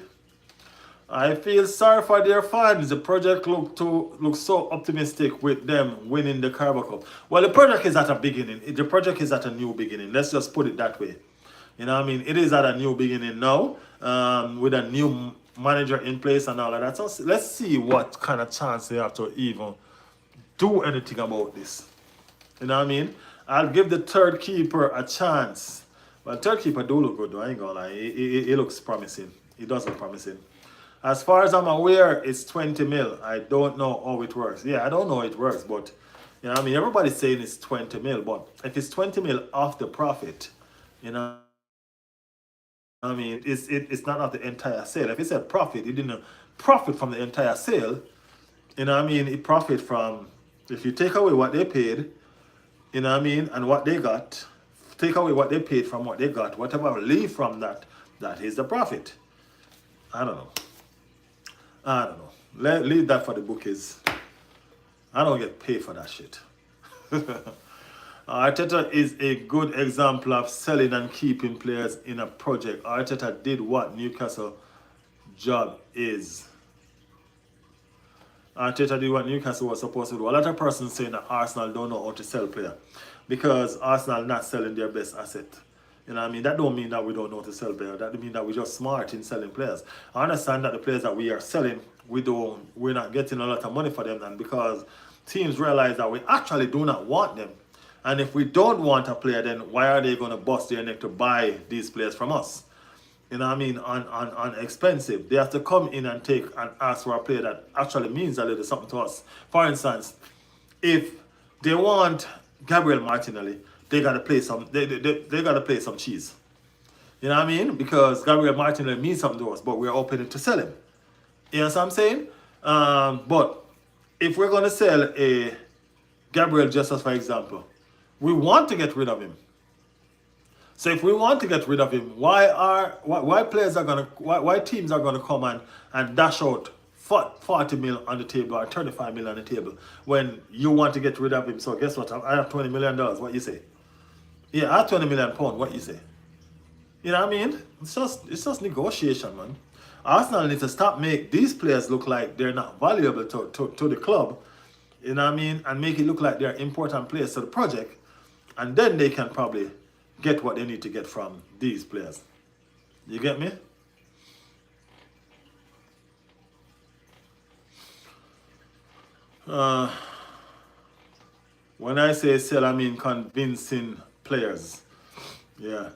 I feel sorry for their fans. The project looks so optimistic with them winning the Carabao Cup. Well, the project is at a beginning. The project is at a new beginning. Let's just put it that way. You know what I mean? It is at a new beginning now, with a new manager in place and all of that. So let's see what kind of chance they have to even do anything about this. You know what I mean? I'll give the third keeper a chance. But third keeper do look good though, I ain't gonna lie. It looks promising. It does look promising. As far as I'm aware, it's 20 mil. I don't know how it works. Yeah, I don't know how it works, but you know what I mean? Everybody's saying it's 20 mil, but if it's 20 mil off the profit, you know, I mean, it's not the entire sale. If it said profit, it didn't profit from the entire sale. You know what I mean? It profit from, if you take away what they paid, you know what I mean, and what they got, take away what they paid from what they got, whatever leave from that, that is the profit. I don't know. Leave that for the bookies. I don't get paid for that shit. Arteta is a good example of selling and keeping players in a project. Arteta did what Newcastle job is. Arteta did what Newcastle was supposed to do. A lot of persons saying that Arsenal don't know how to sell player because Arsenal not selling their best asset. You know what I mean? That don't mean that we don't know how to sell players. That mean that we're just smart in selling players. I understand that the players that we are selling, we're not getting a lot of money for them then because teams realize that we actually do not want them. And if we don't want a player, then why are they going to bust their neck to buy these players from us? You know what I mean? On expensive. They have to come in and take and ask for a player that actually means a little something to us. For instance, if they want Gabriel Martinelli, they gotta play some they gotta play some cheese. You know what I mean? Because Gabriel Martinelli means something to us, but we're open to sell him. You know what I'm saying? But if we're gonna sell a Gabriel Jesus, for example, we want to get rid of him. So if we want to get rid of him, why teams are gonna come and dash out 40 mil on the table or 35 mil on the table when you want to get rid of him? So guess what? I have $20 million. What you say? Yeah, I have £20 million. What you say? You know what I mean? It's just negotiation, man. Arsenal needs to stop make these players look like they're not valuable to the club. You know what I mean? And make it look like they're important players to the project. And then they can probably get what they need to get from these players. You get me? When I say sell, I mean convincing players. Yeah.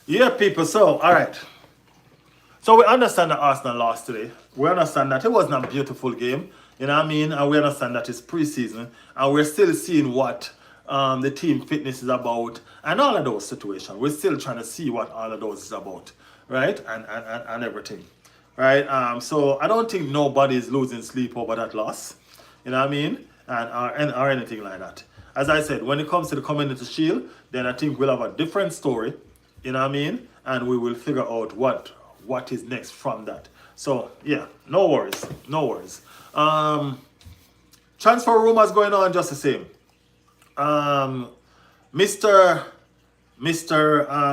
Yeah, people. So, all right. So we understand that Arsenal lost today. We understand that it wasn't a beautiful game. You know what I mean? And we understand that it's preseason. And we're still seeing what the team fitness is about and all of those situations. We're still trying to see what all of those is about. Right? And everything. Right? So I don't think nobody is losing sleep over that loss. You know what I mean? Or anything like that. As I said, when it comes to the Community Shield, then I think we'll have a different story. You know what I mean? And we will figure out what is next from that. So yeah, no worries. No worries. Transfer rumors going on just the same. Mr.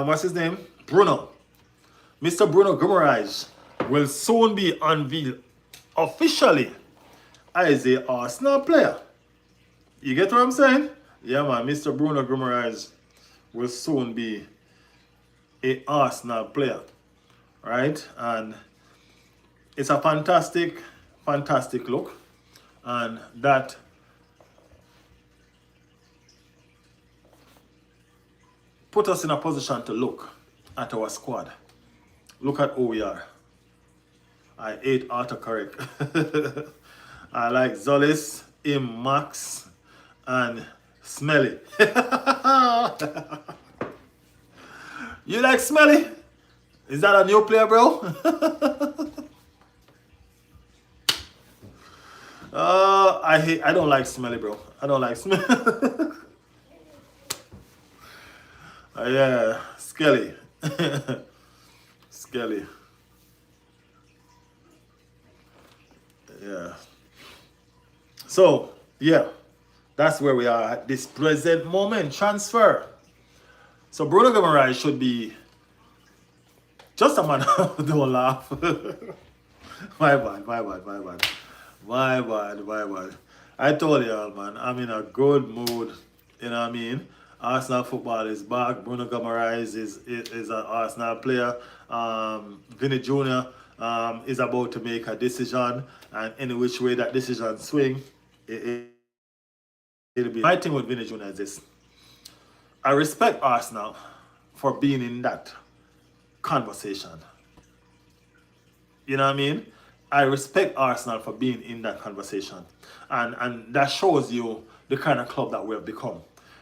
What's his name? Bruno. Mr. Bruno Guimaraes will soon be unveiled officially as a Arsenal player. You get what I'm saying? Yeah, man. Mr. Bruno Guimaraes will soon be a Arsenal player. Right? And it's a fantastic look. And that put us in a position to look at our squad. Look at who we are. I hate autocorrect. I like Zolis, Max, and Smelly. You like Smelly? Is that a new player, bro? I don't like Smelly, bro. I don't like Smelly. Yeah, Skelly. Skelly. Yeah. So, yeah. That's where we are at this present moment. Transfer. So Bruno Guimaraes should be just a man. Don't laugh. My bad. I told y'all, man, I'm in a good mood. You know what I mean? Arsenal football is back. Bruno Guimaraes is an Arsenal player. Vini Jr. Is about to make a decision, and any which way that decision swing, it'll be. My thing with Vini Jr. is this. I respect Arsenal for being in that conversation. You know what I mean? I respect Arsenal for being in that conversation. And that shows you the kind of club that we have become.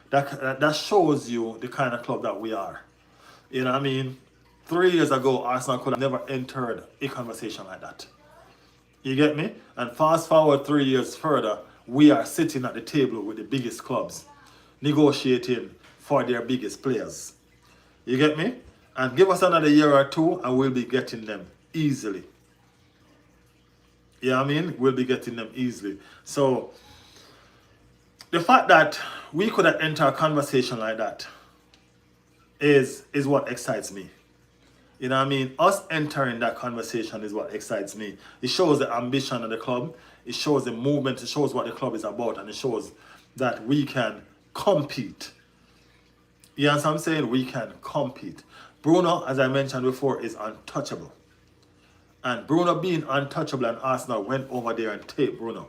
That shows you the kind of club that we are. You know what I mean? 3 years ago, Arsenal could have never entered a conversation like that. You get me? And fast forward 3 years further, we are sitting at the table with the biggest clubs, negotiating for their biggest players. You get me? And give us another year or two and we'll be getting them easily. You know what I mean? We'll be getting them easily. So, the fact that we could have entered a conversation like that is what excites me. You know what I mean? Us entering that conversation is what excites me. It shows the ambition of the club. It shows the movement. It shows what the club is about. And it shows that we can compete. You know what I'm saying? We can compete. Bruno, as I mentioned before, is untouchable. And Bruno being untouchable, and Arsenal went over there and taped Bruno.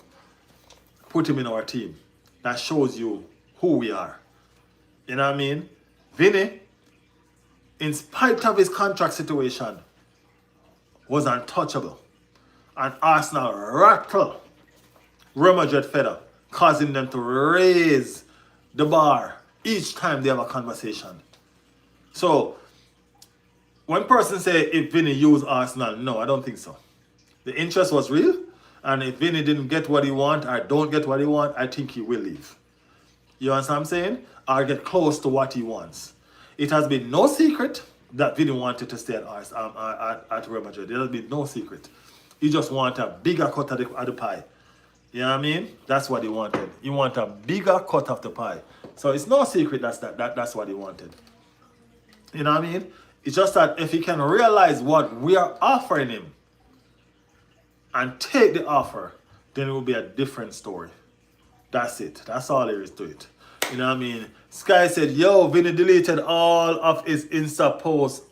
Put him in our team. That shows you who we are. You know what I mean? Vini, in spite of his contract situation, was untouchable. And Arsenal rattled Real Madrid feather, causing them to raise the bar each time they have a conversation. So, when persons say if Vini used Arsenal, no, I don't think so. The interest was real, and if Vini didn't get what he want or don't get what he want, I think he will leave. You understand what I'm saying? Or get close to what he wants. It has been no secret that Vini wanted to stay at Real Madrid. There has been no secret. He just wanted a bigger cut of the pie. You know what I mean? That's what he wanted. He wanted a bigger cut of the pie. So it's no secret that's what he wanted. You know what I mean? It's just that if he can realize what we are offering him and take the offer, then it will be a different story. That's it. That's all there is to it. You know what I mean? Sky said, yo, Vini deleted all of his Insta posts.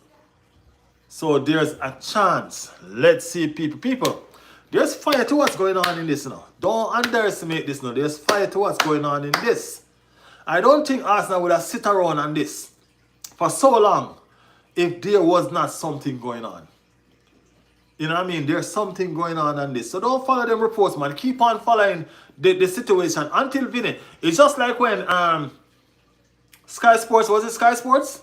So there's a chance. Let's see, people. There's fire to what's going on in this now. Don't underestimate this now. There's fire to what's going on in this. I don't think Arsenal would have sit around on this for so long if there was not something going on. You know what I mean? There's something going on this. So don't follow them reports, man. Keep on following the situation until Vini. It's just like when Sky Sports, was it Sky Sports?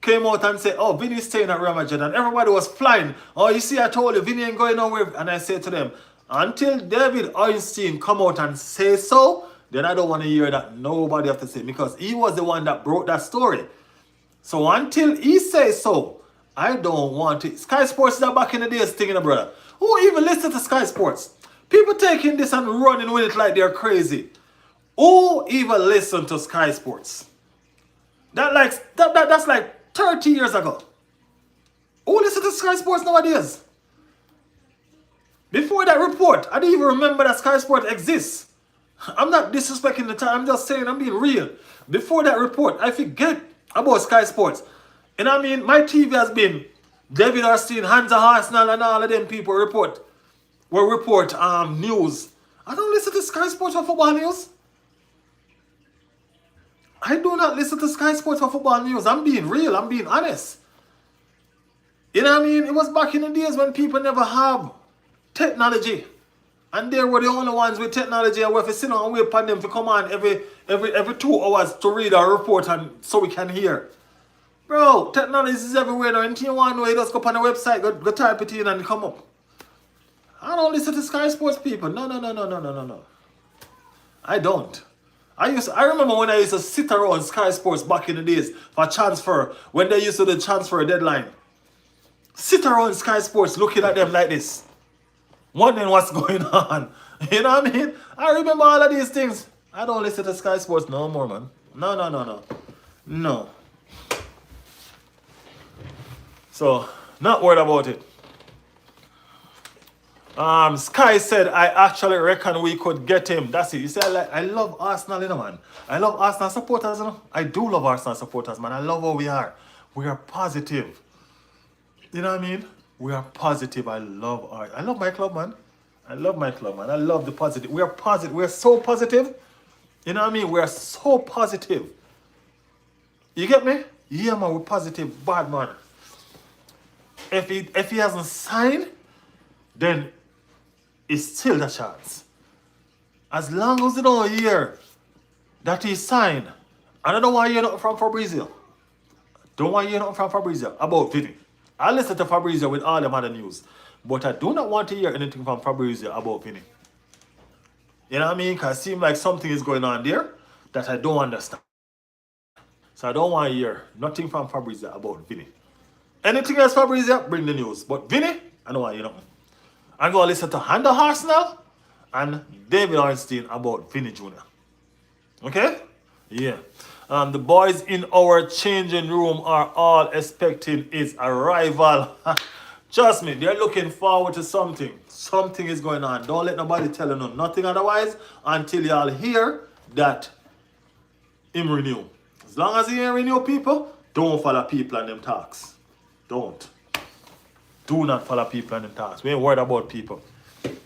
Came out and said, oh, Vini's staying at Real Madrid. And everybody was flying. Oh, you see, I told you, Vini ain't going nowhere. And I said to them, until David Einstein come out and say so, then I don't want to hear that nobody have to say. Because he was the one that broke that story. So until he says so, I don't want it. Sky Sports is back in the days thing, brother. Who even listen to Sky Sports? People taking this and running with it like they're crazy. Who even listen to Sky Sports? That's like 30 years ago. Who listen to Sky Sports nowadays? Before that report, I didn't even remember that Sky Sports exists. I'm not disrespecting the time. I'm just saying I'm being real. Before that report, I forget about Sky Sports. And I mean, my TV has been David Arstein, Hansa Arsenal, and all of them people report news. I don't listen to Sky Sports for football news. I do not listen to Sky Sports for football news. I'm being real. I'm being honest. You know what I mean? It was back in the days when people never have technology. And they were the only ones with technology, and we have to sit down and wait for them to come on every 2 hours to read our report and so we can hear. Bro, technology is everywhere now. Anything you want to know, you just go up on the website, go type it in and come up. I don't listen to Sky Sports people. No. I don't. I remember when I used to sit around Sky Sports back in the days for transfer, when they used to do the transfer deadline. Sit around Sky Sports looking at them like this, wondering what's going on. You know what I mean? I remember all of these things. I don't listen to Sky Sports no more, man. No. So, not worried about it. Sky said, I actually reckon we could get him. That's it. You see, I love Arsenal, you know, man. I love Arsenal supporters, you know. I do love Arsenal supporters, man. I love how we are. We are positive. You know what I mean? We are positive. I love my club, man. I love the positive. We are positive. We are so positive. You know what I mean? We are so positive. You get me? Yeah, man, we're positive. Bad, man. If he hasn't signed, then it's still the chance. As long as you don't hear that he signed, and I don't want to hear nothing from Fabrizio. Don't want to hear nothing from Fabrizio about Vini. I listen to Fabrizio with all them other news, but I do not want to hear anything from Fabrizio about Vini. You know what I mean? Because it seems like something is going on there that I don't understand. So I don't want to hear nothing from Fabrizio about Vini. Anything else, Fabrizio, bring the news. But Vini, I don't want to hear nothing. I'm going to listen to Hansa Arsenal and David Arnstein about Vini Jr. Okay? Yeah. The boys in our changing room are all expecting his arrival. Trust me, they're looking forward to something. Something is going on. Don't let nobody tell you nothing otherwise until y'all hear that him renew. As long as he ain't renew people, don't follow people and them talks. Don't. Do not follow people and them talks. We ain't worried about people.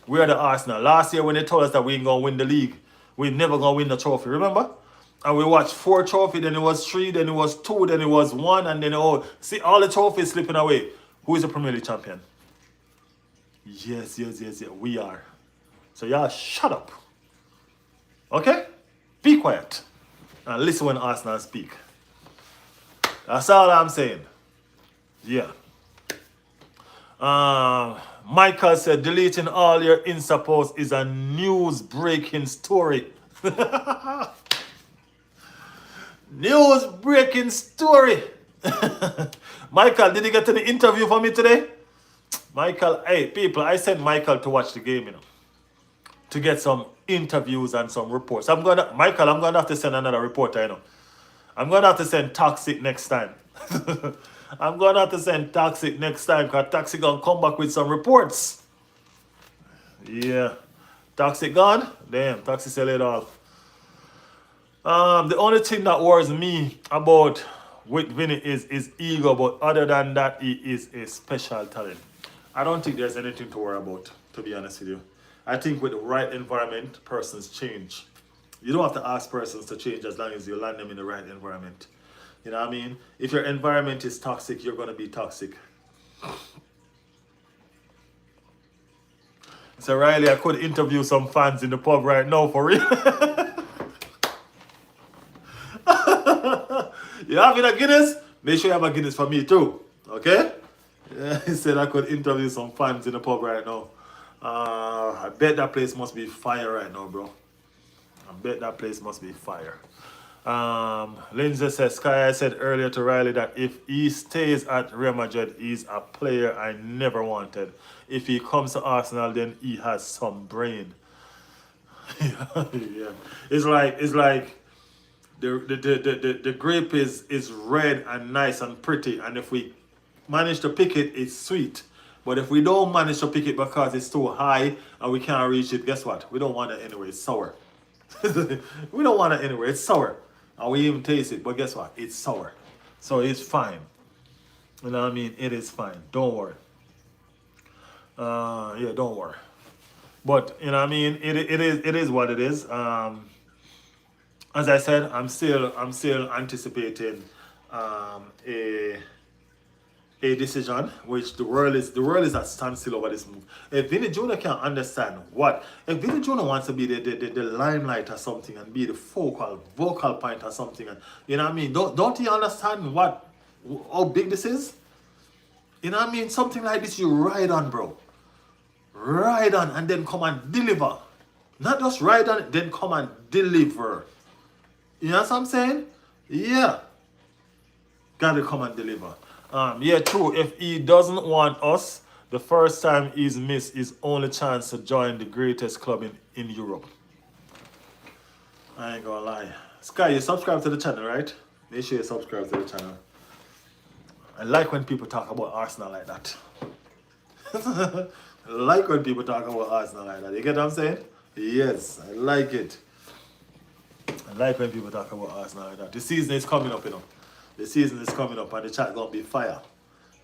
We are the Arsenal. Last year when they told us that we ain't gonna win the league, we never gonna win the trophy, remember? And we watched 4 trophies, then it was 3, then it was 2, then it was 1, and then see all the trophies slipping away. Who is the Premier League champion? Yes, we are. So y'all shut up. Okay? Be quiet. And listen when Arsenal speak. That's all I'm saying. Yeah. Michael said, deleting all your Insta posts is a news breaking story. News breaking story. Michael, did you get to the interview for me today? Michael, hey, people, I sent Michael to watch the game, to get some interviews and some reports. Michael, I'm gonna have to send another reporter, I'm gonna have to send Toxic next time. I'm gonna have to send Toxic next time because Toxic gonna come back with some reports. Yeah. Toxic gone? Damn, Toxic sell it all. The only thing that worries me about with Vini is his ego, but other than that, he is a special talent. I don't think there's anything to worry about, to be honest with you. I think with the right environment, persons change. You don't have to ask persons to change as long as you land them in the right environment. You know what I mean? If your environment is toxic, you're going to be toxic. So Riley, I could interview some fans in the pub right now, for real. You having a Guinness? Make sure you have a Guinness for me too. Okay? Yeah, he said I could interview some fans in the pub right now. I bet that place must be fire right now, bro. I bet that place must be fire. Lindsay says, Sky, I said earlier to Riley that if he stays at Real Madrid, he's a player I never wanted. If he comes to Arsenal, then he has some brain. Yeah. It's like the grape is red and nice and pretty, and if we manage to pick it, it's sweet. But if we don't manage to pick it because it's too high and we can't reach it, guess what? We don't want it anyway. It's sour. We don't want it anyway. It's sour. And we even taste it. But guess what? It's sour. So it's fine. You know what I mean? It is fine. Don't worry. Yeah, don't worry. But, you know what I mean? It is what it is. As I said, I'm still anticipating a decision, which the world is at standstill over this move. If Vini Jr. can understand if Vini Jr. wants to be the limelight or something and be the vocal point or something, and you know what I mean, don't you understand how big this is? You know what I mean? Something like this you ride on, bro. Ride on and then come and deliver. Not just ride on it, then come and deliver. You know what I'm saying? Yeah. Gotta come and deliver. Yeah, true. If he doesn't want us, the first time he's missed his only chance to join the greatest club in Europe. I ain't gonna lie. Sky, you subscribe to the channel, right? Make sure you subscribe to the channel. I like when people talk about Arsenal like that. I like when people talk about Arsenal like that. You get what I'm saying? Yes, I like it. I like when people talk about Arsenal like that. The season is coming up, The season is coming up and the chat gonna be fire.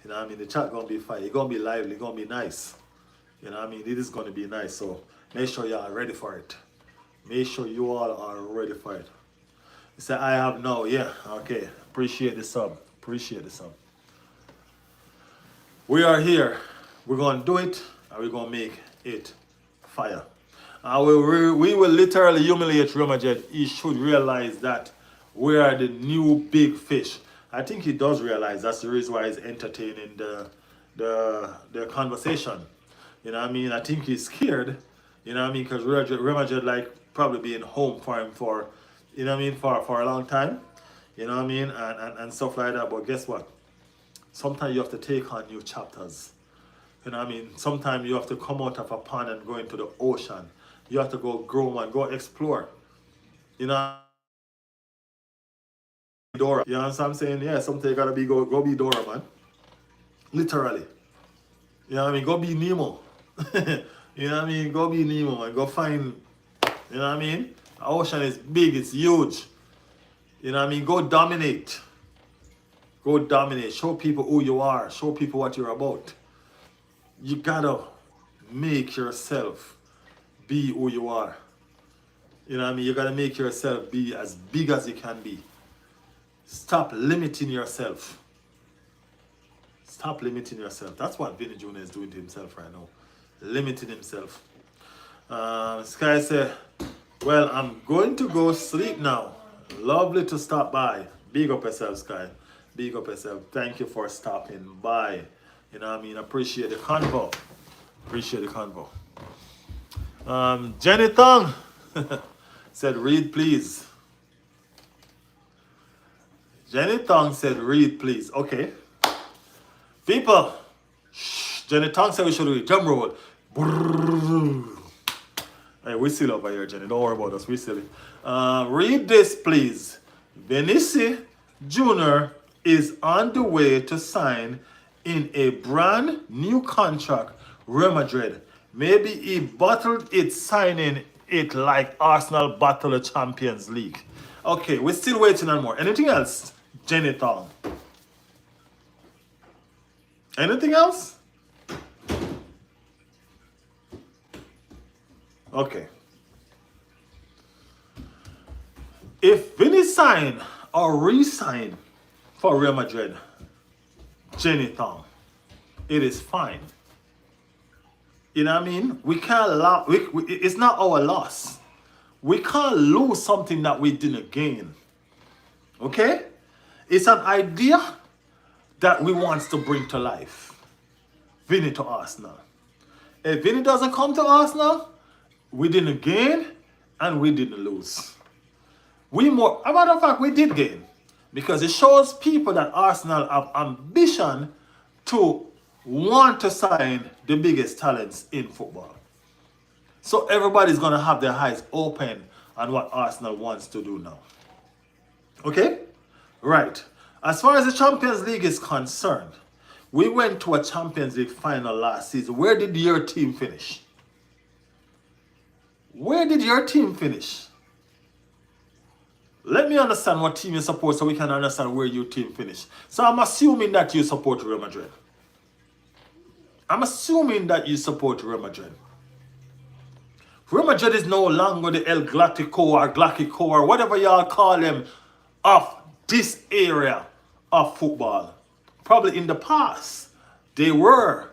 You know what I mean? The chat gonna be fire. It's gonna be lively, it's gonna be nice. You know what I mean? It is gonna be nice. So make sure you are ready for it. Make sure you all are ready for it. You say I have no, yeah, okay. Appreciate the sub. Appreciate the sub. We are here. We're gonna do it and we're gonna make it fire. We will literally humiliate Real Madrid. He should realize that we are the new big fish. I think he does realize that's the reason why he's entertaining the conversation. You know what I mean? I think he's scared. You know what I mean? Because Real Madrid like probably being home for him for, you know what I mean, for a long time. You know what I mean? And stuff like that. But guess what? Sometimes you have to take on new chapters. You know what I mean? Sometimes you have to come out of a pond and go into the ocean. You have to go grow and go explore. You know Dora. You know what I'm saying? Yeah, something you gotta be go be Dora, man. Literally. You know what I mean? Go be Nemo. You know what I mean? Go be Nemo and go find, you know what I mean? The ocean is big, it's huge. You know what I mean? Go dominate. Go dominate. Show people who you are. Show people what you're about. You gotta make yourself be who you are. You know what I mean? You gotta make yourself be as big as you can be. Stop limiting yourself. Stop limiting yourself. That's what Vini Jr. is doing to himself right now. Limiting himself. Sky said, well, I'm going to go sleep now. Lovely to stop by. Big up yourself, Sky. Big up yourself. Thank you for stopping by. You know what I mean? Appreciate the convo. Appreciate the convo. Jenny Thong said, read please. Jenny Thong said, read please. Okay. People. Shh. Jenny Thong said we should read. Drum roll. Brrr. Hey, we still over here, Jenny. Don't worry about us. We still. Read this, please. Vinicius Jr. is on the way to sign in a brand new contract, Real Madrid. Maybe he bottled it, signing it like Arsenal bottled the Champions League. Okay, we're still waiting on more. Anything else, Jenny Thong? Anything else? Okay. If Vini sign or re-sign for Real Madrid, Jenny Thong, it is fine. You know what I mean? We can't it's not our loss. We can't lose something that we didn't gain. Okay? It's an idea that we want to bring to life. Vini to Arsenal. If Vini doesn't come to Arsenal, we didn't gain and we didn't lose. As a matter of fact, we did gain. Because it shows people that Arsenal have ambition to want to sign the biggest talents in football. So everybody's going to have their eyes open on what Arsenal wants to do now. Okay? Right. As far as the Champions League is concerned, we went to a Champions League final last season. Where did your team finish? Where did your team finish? Let me understand what team you support so we can understand where your team finished. So I'm assuming that you support Real Madrid. I'm assuming that you support Real Madrid. Real Madrid is no longer the El Galactico or Galactico or whatever y'all call them of this area of football. Probably in the past, they were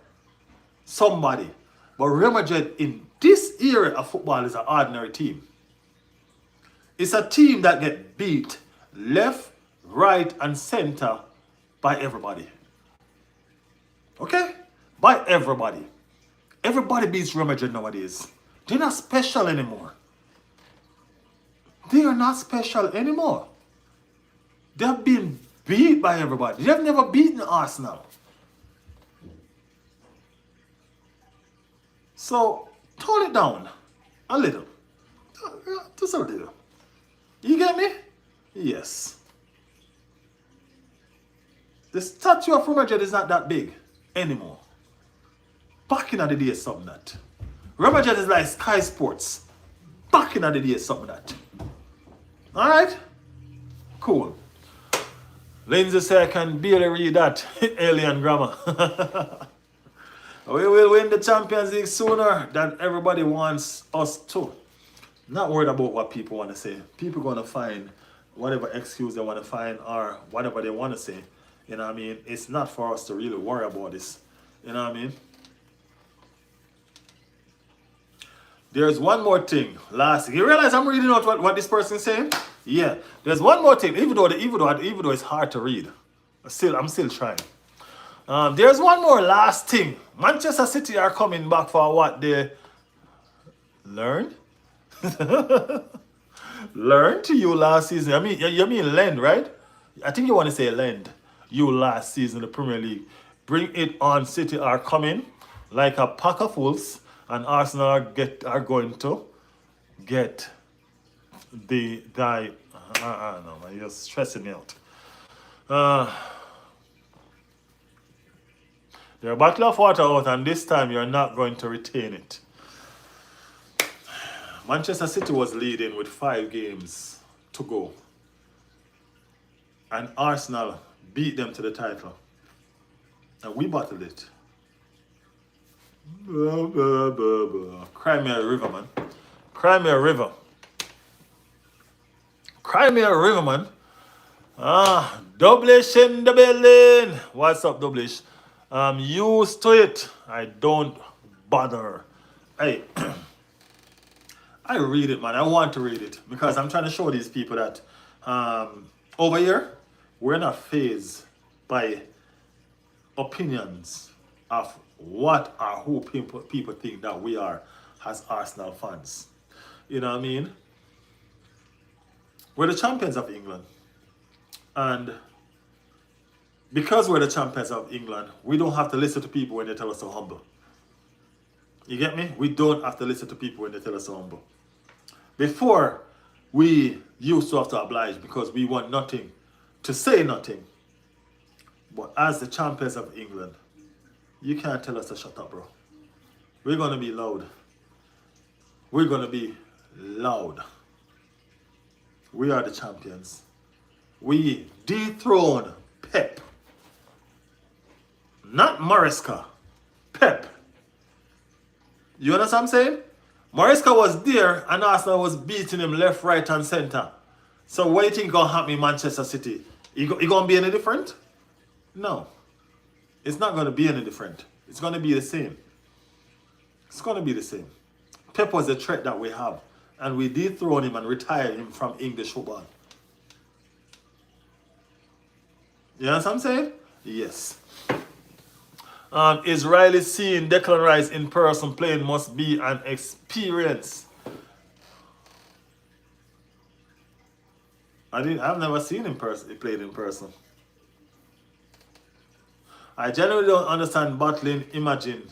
somebody. But Real Madrid in this area of football is an ordinary team. It's a team that get beat left, right, and center by everybody. Okay? By everybody. Everybody beats Real Madrid nowadays. They're not special anymore. They are not special anymore. They have been beat by everybody. They have never beaten Arsenal. So, tone it down a little. Just a little. You get me? Yes. The statue of Real Madrid is not that big anymore. Back in the day, something that. Real Madrid is like Sky Sports. Back in the day, something that. Alright? Cool. Lindsay said I can barely read that alien grammar. We will win the Champions League sooner than everybody wants us to. Not worried about what people want to say. People going to find whatever excuse they want to find or whatever they want to say. You know what I mean? It's not for us to really worry about this. You know what I mean? There's one more thing. Last, you realize I'm reading out what this person is saying? Yeah. There's one more thing. Even though it's hard to read, I'm still trying. There's one more last thing. Manchester City are coming back for what they learned. Learned to you last season. I mean, you mean lend, right? I think you want to say lend. You last season, the Premier League. Bring it on. City are coming like a pack of wolves, and Arsenal are going to get the guy. No, man, you're stressing me out. Uh, You're a bottle of water out, and this time you're not going to retain it. Manchester City was leading with 5 games to go, and Arsenal beat them to the title, and we bottled it. Blah, blah, blah, blah. Cry me a river, man. Cry me a river. Cry me a river, man. Doublish in the building. What's up, Doublish? I'm used to it. I don't bother. Hey, I read it, man. I want to read it because I'm trying to show these people that over here, we're not fazed by opinions of what or who people think that we are as Arsenal fans. You know what I mean? We're the champions of England. And because we're the champions of England, we don't have to listen to people when they tell us to humble. You get me? We don't have to listen to people when they tell us to humble. Before, we used to have to oblige because we want nothing to say nothing. But as the champions of England, you can't tell us to shut up, bro. We're going to be loud. We're going to be loud. We are the champions. We dethrone Pep. Not Maresca. Pep. You understand what I'm saying? Maresca was there and Arsenal was beating him left, right, and center. So what do you think gonna happen in Manchester City? He gonna be any different? No. It's not gonna be any different. It's gonna be the same. It's gonna be the same. Pep was the threat that we have. And we dethroned him and retired him from English football. You know what I'm saying? Yes. Is Riley seeing Declan Rice in person playing must be an experience. I've never seen him played in person. I genuinely don't understand battling. Imagine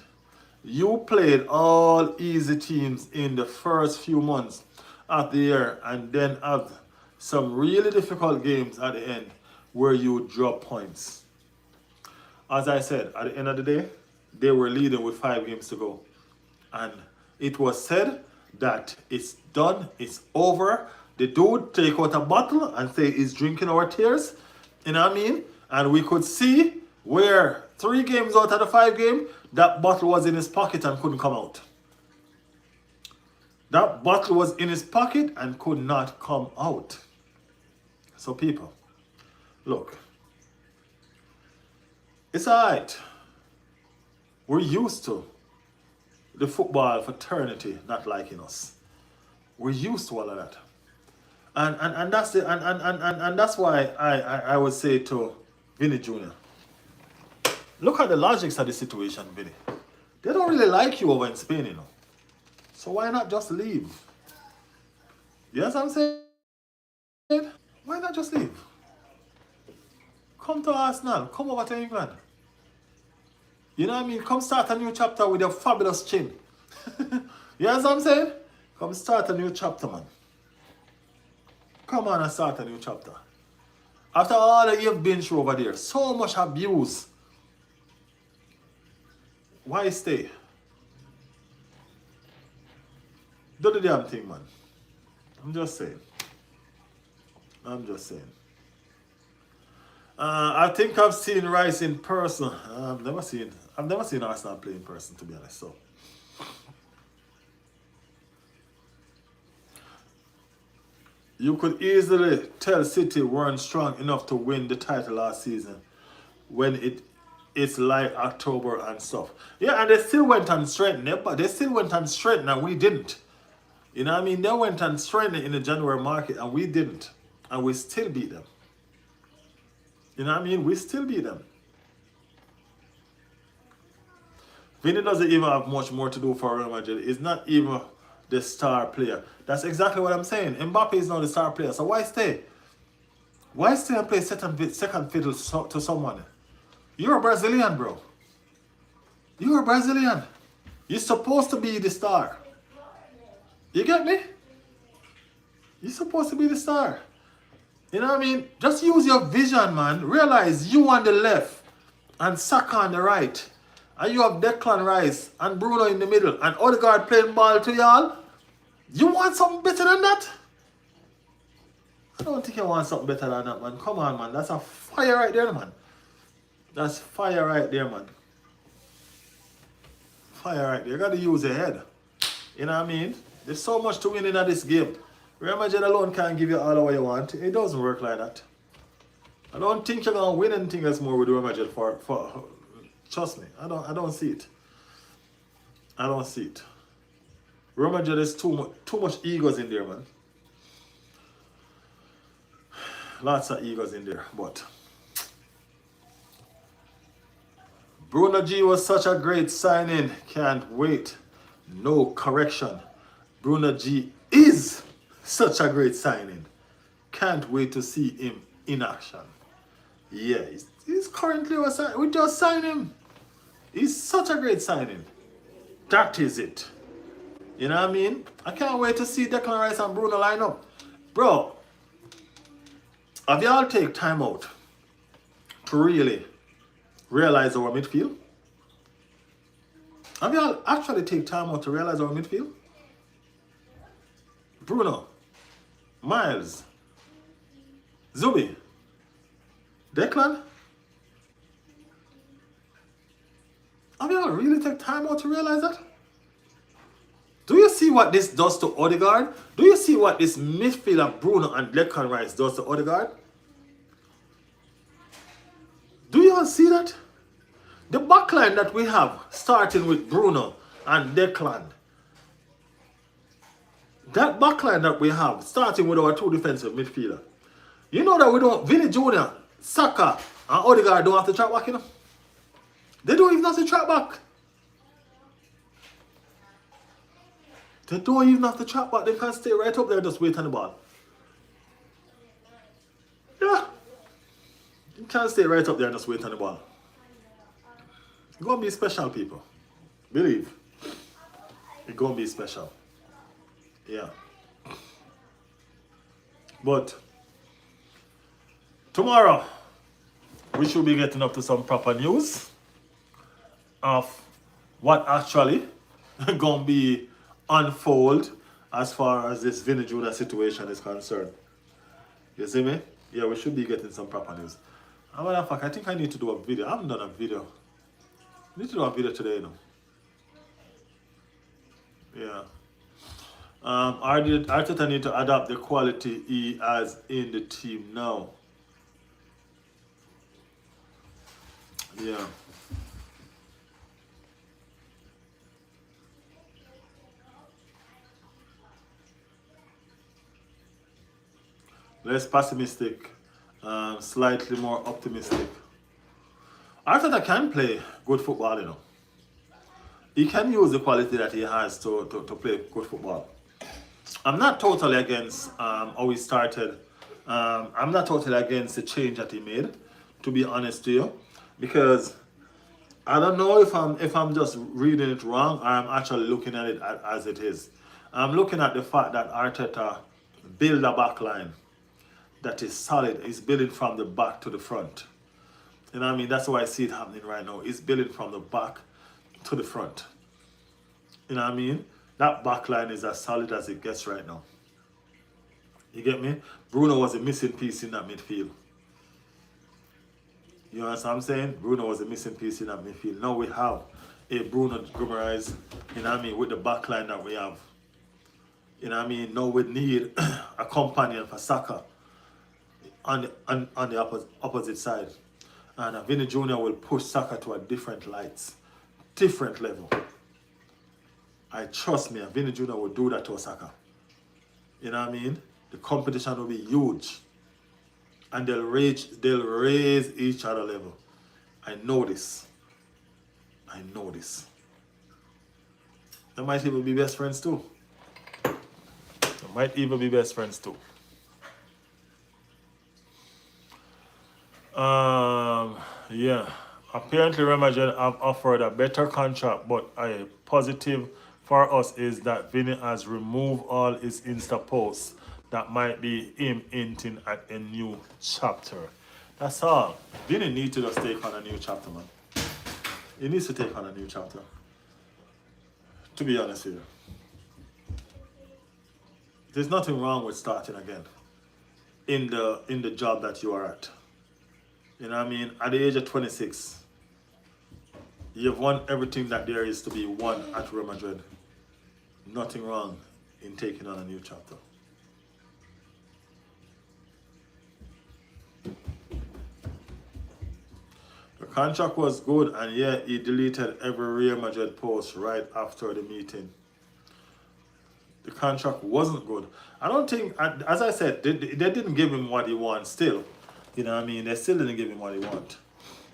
you played all easy teams in the first few months of the year and then have some really difficult games at the end where you drop points. As I said, at the end of the day, they were leading with 5 games to go. And it was said that it's done, it's over. The dude take out a bottle and say he's drinking our tears. You know what I mean? And we could see where 3 games out of the 5 game, that bottle was in his pocket and couldn't come out. That bottle was in his pocket and could not come out. So people, look. It's alright. We're used to the football fraternity not liking us. We're used to all of that. And that's the and that's why I would say to Vini Jr. Look at the logics of the situation, Vini. They don't really like you over in Spain, you know. So why not just leave? You know what I'm saying? Why not just leave? Come to Arsenal. Come over to England. You know what I mean? Come start a new chapter with your fabulous chin. You know what I'm saying? Come start a new chapter, man. Come on and start a new chapter. After all that you've been through over there, so much abuse. Why stay? Do the damn thing, man. I'm just saying. I think I've seen Rice in person. I've never seen Arsenal play in person, to be honest. So you could easily tell City weren't strong enough to win the title last season when it's like October and stuff. Yeah, and they still went and strengthened, but they still went and strengthened and we didn't. You know what I mean? They went and strengthened in the January market and we didn't. And we still beat them. You know what I mean? We still beat them. Vini doesn't even have much more to do for Real Madrid. He's not even the star player. That's exactly what I'm saying. Mbappe is not the star player. So why stay? Why stay and play second fiddle to someone? You're a Brazilian, bro. You're a Brazilian. You're supposed to be the star. You get me? You're supposed to be the star. You know what I mean? Just use your vision, man. Realize you on the left and Saka on the right. And you have Declan Rice and Bruno in the middle and Odegaard playing ball to y'all. You want something better than that? I don't think you want something better than that, man. Come on, man. That's a fire right there, man. That's fire right there, man. Fire right there. You got to use your head. You know what I mean? There's so much to win in this game. Real Madrid alone can't give you all what you want. It doesn't work like that. I don't think you're going to win anything else more with Real Madrid for trust me. I don't see it. I don't see it. Real Madrid is too much egos in there, man. Lots of egos in there, but Bruno G was such a great signing. Can't wait. No correction. Bruno G is such a great signing. Can't wait to see him in action. Yeah, he's currently we just signed him. He's such a great signing. That is it. You know what I mean? I can't wait to see Declan Rice and Bruno line up. Bro, have y'all take time out to really realize our midfield? Have y'all actually take time out to realize our midfield? Bruno, Miles, Zubi, Declan? Have y'all really take time out to realize that? Do you see what this does to Odegaard? Do you see what this midfield of Bruno and Declan Rice does to Odegaard? Do you all see that? The backline that we have, starting with Bruno and Declan, that backline that we have, starting with our two defensive midfielder, you know that we don't, Vini Jr., Saka, and Odegaard don't have to track back, you know? They don't even have to track back. They don't even have to track back. They can stay right up there and just wait on the ball. Yeah. You can stay right up there and just wait on the ball. It's going to be special, people. Believe. It's going to be special. Yeah. But tomorrow, we should be getting up to some proper news of what actually going to be unfold as far as this Vini Jr. situation is concerned. You see me? Yeah, we should be getting some proper news. As a matter of fact, I think I need to do a video. I haven't done a video. I need to do a video today, you know. Yeah. Arteta need to adapt the quality he has in the team now. Yeah. Less pessimistic, slightly more optimistic. Arteta can play good football, you know. He can use the quality that he has to play good football. I'm not totally against how he started. I'm not totally against the change that he made, to be honest to you, because I don't know if I'm just reading it wrong or I'm actually looking at it as it is. I'm looking at the fact that Arteta built a back line that is solid. He's building from the back to the front. You know what I mean? That's why I see it happening right now. He's building from the back to the front. You know what I mean? That back line is as solid as it gets right now. You get me? Bruno was a missing piece in that midfield. You know what I'm saying? Bruno was a missing piece in that midfield. Now we have a Bruno Guimaraes, you know what I mean, with the back line that we have. You know what I mean? Now we need a companion for Saka on the opposite side. And Vini Jr. will push Saka to a different lights, different level. I trust me, Vini Jr. will do that to Saka. You know what I mean? The competition will be huge. And they'll raise each other level. I know this. I know this. They might even be best friends too. They might even be best friends too. Yeah. Apparently, Real Madrid have offered a better contract, but a positive for us is that Vini has removed all his Insta posts that might be him hinting at a new chapter. That's all. Vini need to just take on a new chapter, man. He needs to take on a new chapter. To be honest with you. There's nothing wrong with starting again in the job that you are at. You know what I mean? At the age of 26, you've won everything that there is to be won at Real Madrid. Nothing wrong in taking on a new chapter. The contract was good, and yeah, he deleted every Real Madrid post right after the meeting. The contract wasn't good. I don't think, as I said, they didn't give him what he wants still. You know what I mean? They still didn't give him what he wants.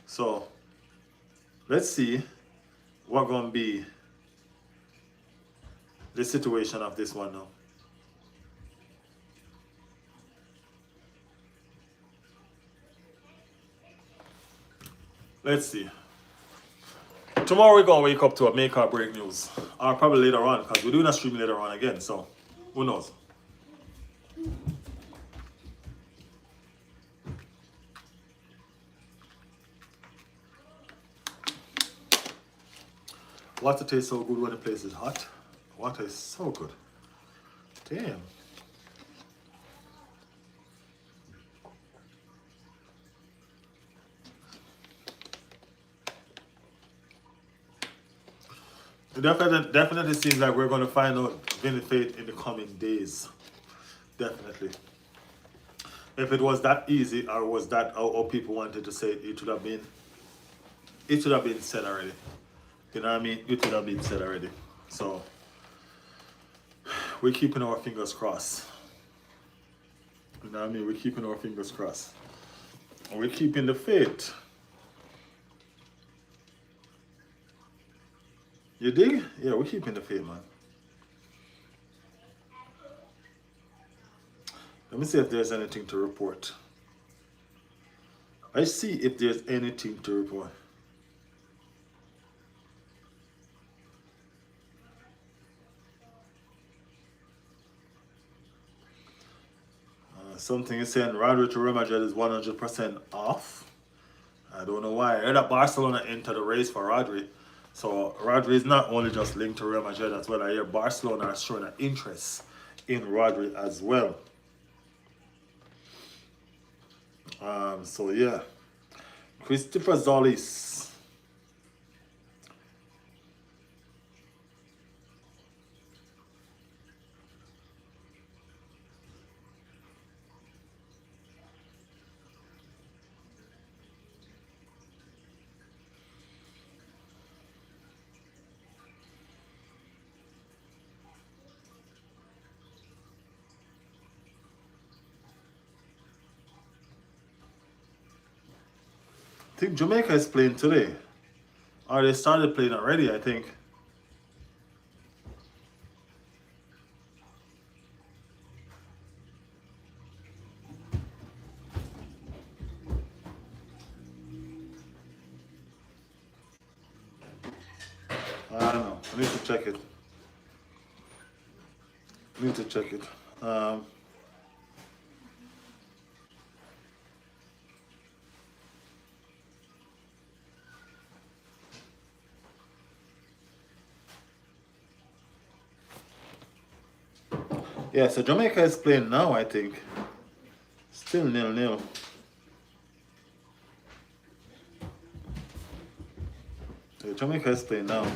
So, let's see what going to be the situation of this one now. Let's see. Tomorrow we're going to wake up to a make or break news. Or probably later on, because we're doing a stream later on again. So, who knows? Water tastes so good when the place is hot. Water is so good. Damn. It definitely seems like we're going to find out Vini fate in the coming days. Definitely. If it was that easy, or was that how people wanted to say it, it should have been said already. You know what I mean? It would have been said already. So we're keeping our fingers crossed. You know what I mean? We're keeping our fingers crossed. And we're keeping the faith. You dig? Yeah, we're keeping the faith, man. Let me see if there's anything to report. I see if there's anything to report. Something is saying Rodri to Real Madrid is 100% off. I don't know why. I heard that Barcelona entered the race for Rodri. So Rodri is not only just linked to Real Madrid as well. I hear Barcelona is showing an interest in Rodri as well. So yeah. Christopher Zolis. I think Jamaica is playing today. Or they started playing already, I think. I don't know. I need to check it. Yeah, so Jamaica is playing now, I think. Still 0-0. Yeah, Jamaica is playing now.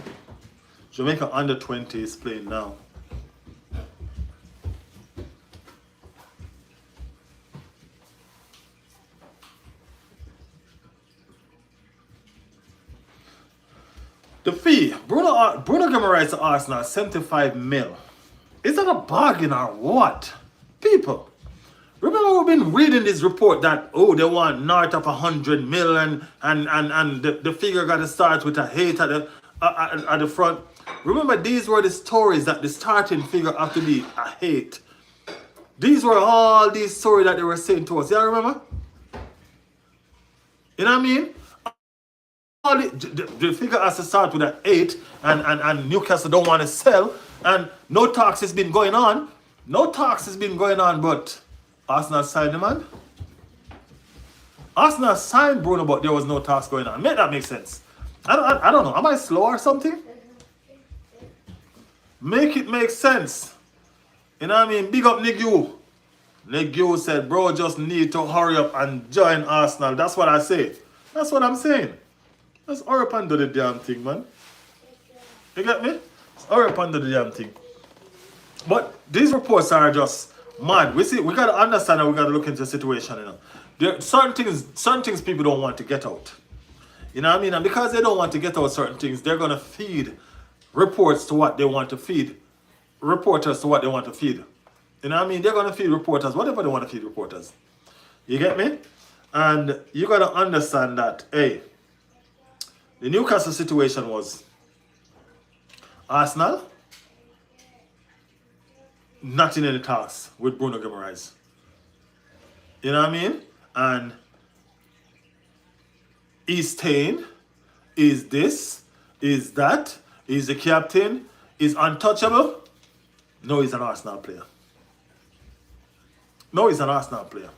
Jamaica under 20 is playing now. The fee, Bruno gave me rights to Arsenal, 75 mil. Is that a bargain or what? People, remember we've been reading this report that, oh, they want north of 100 mil and the figure got to start with a 8 at the front. Remember, these were the stories that the starting figure have to be a 8. These were all these stories that they were saying to us. Yeah, remember? You know what I mean? The figure has to start with an 8 and Newcastle don't want to sell and no talks has been going on. No talks has been going on, but Arsenal signed the man. Arsenal signed Bruno, but there was no talks going on. Make that make sense. I don't know. Am I slow or something? Make it make sense. You know what I mean? Big up Nick. Nick said, bro, just need to hurry up and join Arsenal. That's what I say. That's what I'm saying. Let's hurry up and do the damn thing, man. You get me? Let's hurry up and do the damn thing. But these reports are just mad. We gotta understand and we gotta look into the situation, you know. There are certain things people don't want to get out. You know what I mean? And because they don't want to get out certain things, they're gonna feed reports to what they want to feed. Reporters to what they want to feed. You know what I mean? They're gonna feed reporters whatever they want to feed reporters. You get me? And you gotta understand that, hey, the Newcastle situation was Arsenal not in any talks with Bruno Guimaraes. You know what I mean? And he's staying, is this, is that, is the captain, is untouchable. No, he's an Arsenal player. No, he's an Arsenal player.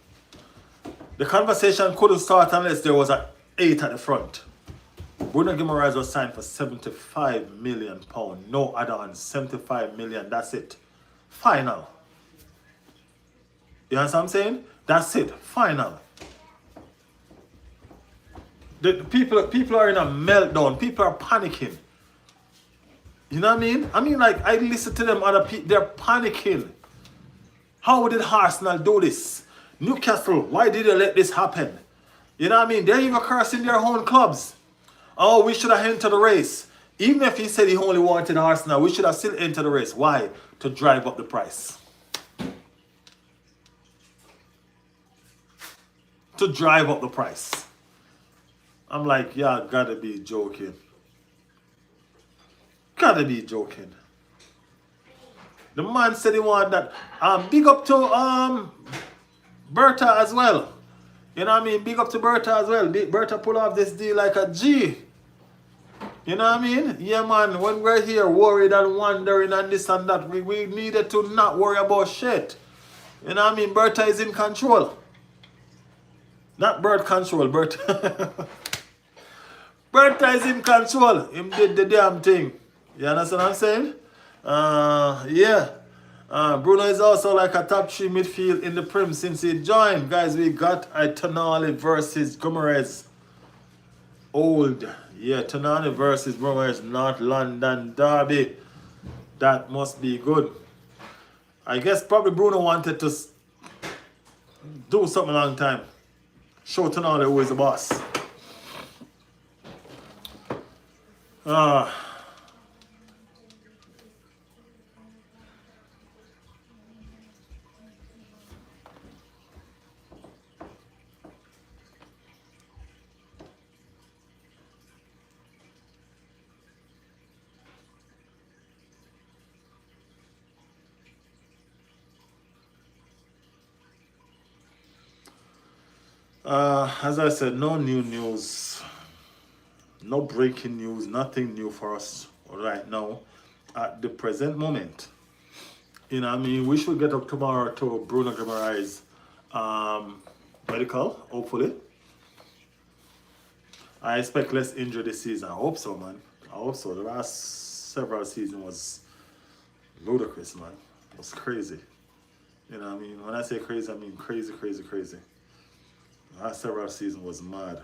The conversation couldn't start unless there was an 8 at the front. Bruno Guimaraes was signed for £75 million. No add-on, 75 million, that's it. Final. You understand what I'm saying? That's it. Final. The people are in a meltdown. People are panicking. You know what I mean? I mean, like, I listen to them, other people, they're panicking. How did Arsenal do this? Newcastle, why did they let this happen? You know what I mean? They're even cursing their own clubs. Oh, we should have entered the race. Even if he said he only wanted Arsenal, we should have still entered the race. Why? To drive up the price. To drive up the price. I'm like, yeah, gotta be joking. Gotta be joking. The man said he wanted that. Big up to Berta as well. You know what I mean? Big up to Berta as well. Berta pull off this deal like a G. You know what I mean? Yeah, man, when we're here worried and wondering and this and that, we needed to not worry about shit. You know what I mean? Berta is in control. Not bird control, Berta. Berta is in control. Him did the damn thing. You understand what I'm saying? Yeah. Bruno is also like a top 3 midfield in the Prem since he joined. Guys, we got a Tonali versus Guimaraes. Old. Yeah, Tonali versus Guimaraes, North London derby. That must be good. I guess probably Bruno wanted to do something a long time. Show Tonali who is the boss. As I said, no new news, no breaking news, nothing new for us right now at the present moment. You know what I mean? We should get up tomorrow to Bruno Guimaraes' medical, hopefully. I expect less injury this season. I hope so, man. I hope so. The last several seasons was ludicrous, man. It was crazy. You know what I mean? When I say crazy, I mean crazy, crazy, crazy. Last several season was mad.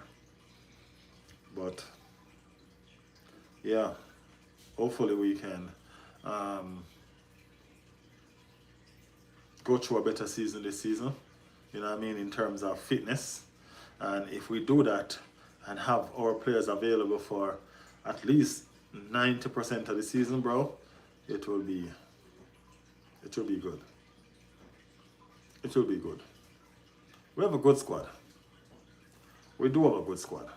But yeah, hopefully we can go through a better season this season. You know what I mean, in terms of fitness. And if we do that and have our players available for at least 90% of the season, bro, it will be good. It will be good. We have a good squad. We do have a good squad.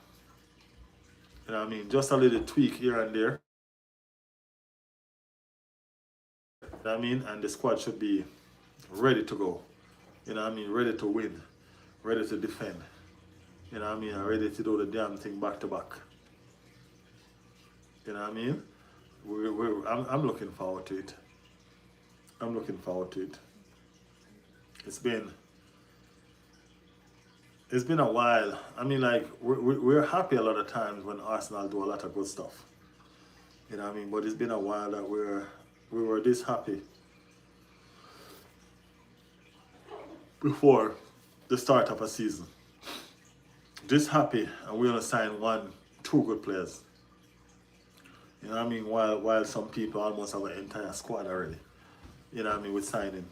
You know what I mean? Just a little tweak here and there. You know what I mean? And the squad should be ready to go. You know what I mean? Ready to win. Ready to defend. You know what I mean? And ready to do the damn thing back to back. You know what I mean? I'm looking forward to it. I'm looking forward to it. It's been a while. I mean, like we're happy a lot of times when Arsenal do a lot of good stuff. You know what I mean? But it's been a while that we were this happy before the start of a season. This happy, and we only signed two good players. You know what I mean? While some people almost have an entire squad already. You know what I mean? With signing.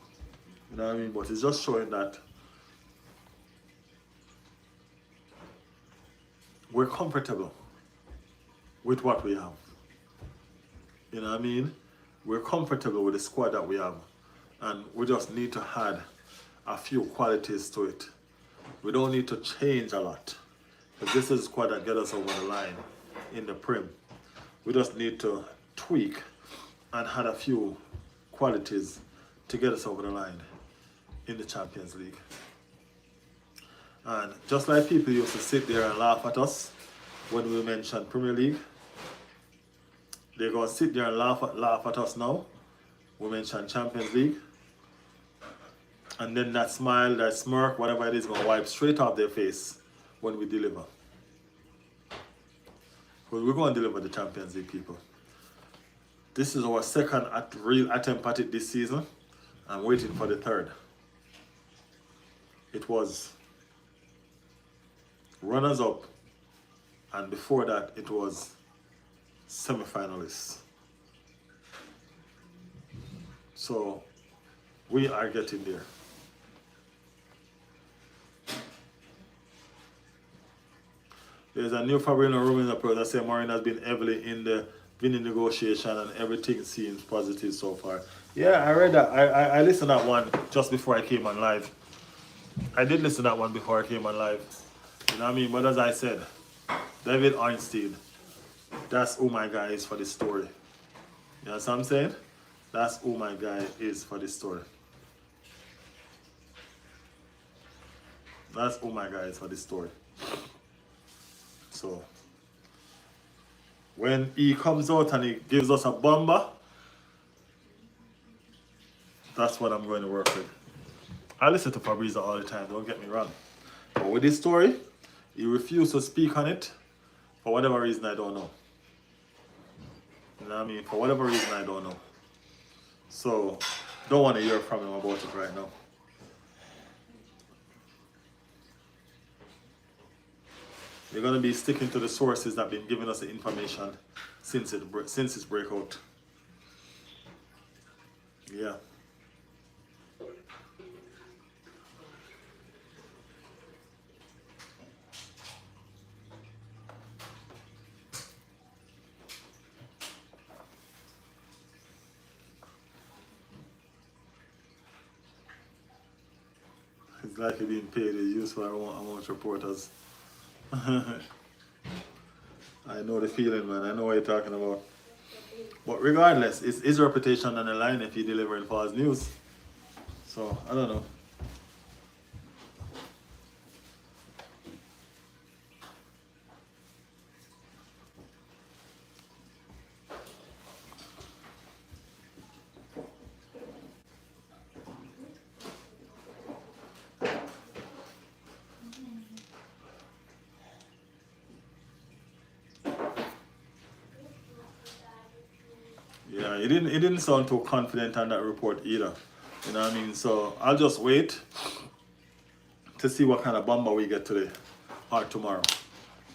You know what I mean? But it's just showing that we're comfortable with what we have. You know what I mean? We're comfortable with the squad that we have. And we just need to add a few qualities to it. We don't need to change a lot. Because this is a squad that gets us over the line in the Prem. We just need to tweak and add a few qualities to get us over the line in the Champions League. And just like people used to sit there and laugh at us when we mentioned Premier League, they're going to sit there and laugh at us now. We mentioned Champions League. And then that smile, that smirk, whatever it is, going to wipe straight off their face when we deliver. Because we're going to deliver the Champions League, people. This is our second real attempt at it this season. I'm waiting for the third. It was runners-up, and before that, it was semi-finalists. So, we are getting there. There's a new Fabrino Ruben approach that says Mourinho has been heavily in the Vini negotiation and everything seems positive so far. Yeah, I read that. I listened to that one just before I came on live. I did listen to that one before I came on live. You know what I mean? But as I said, David Einstein, that's who my guy is for this story. You know what I'm saying? That's who my guy is for this story. That's who my guy is for this story. So, when he comes out and he gives us a bomber, that's what I'm going to work with. I listen to Fabrizio all the time, don't get me wrong. But with this story, he refused to speak on it for whatever reason I don't know. You know what I mean? For whatever reason I don't know. So, don't want to hear from him about it right now. We're going to be sticking to the sources that have been giving us the information since its breakout. Yeah. It's like you're being paid. It's useful. I want reporters. I know the feeling, man. I know what you're talking about. But regardless, it's his reputation on the line if he delivering false news. So, I don't know. Yeah, he didn't sound too confident on that report either. You know what I mean? So I'll just wait to see what kind of bomber we get today or tomorrow.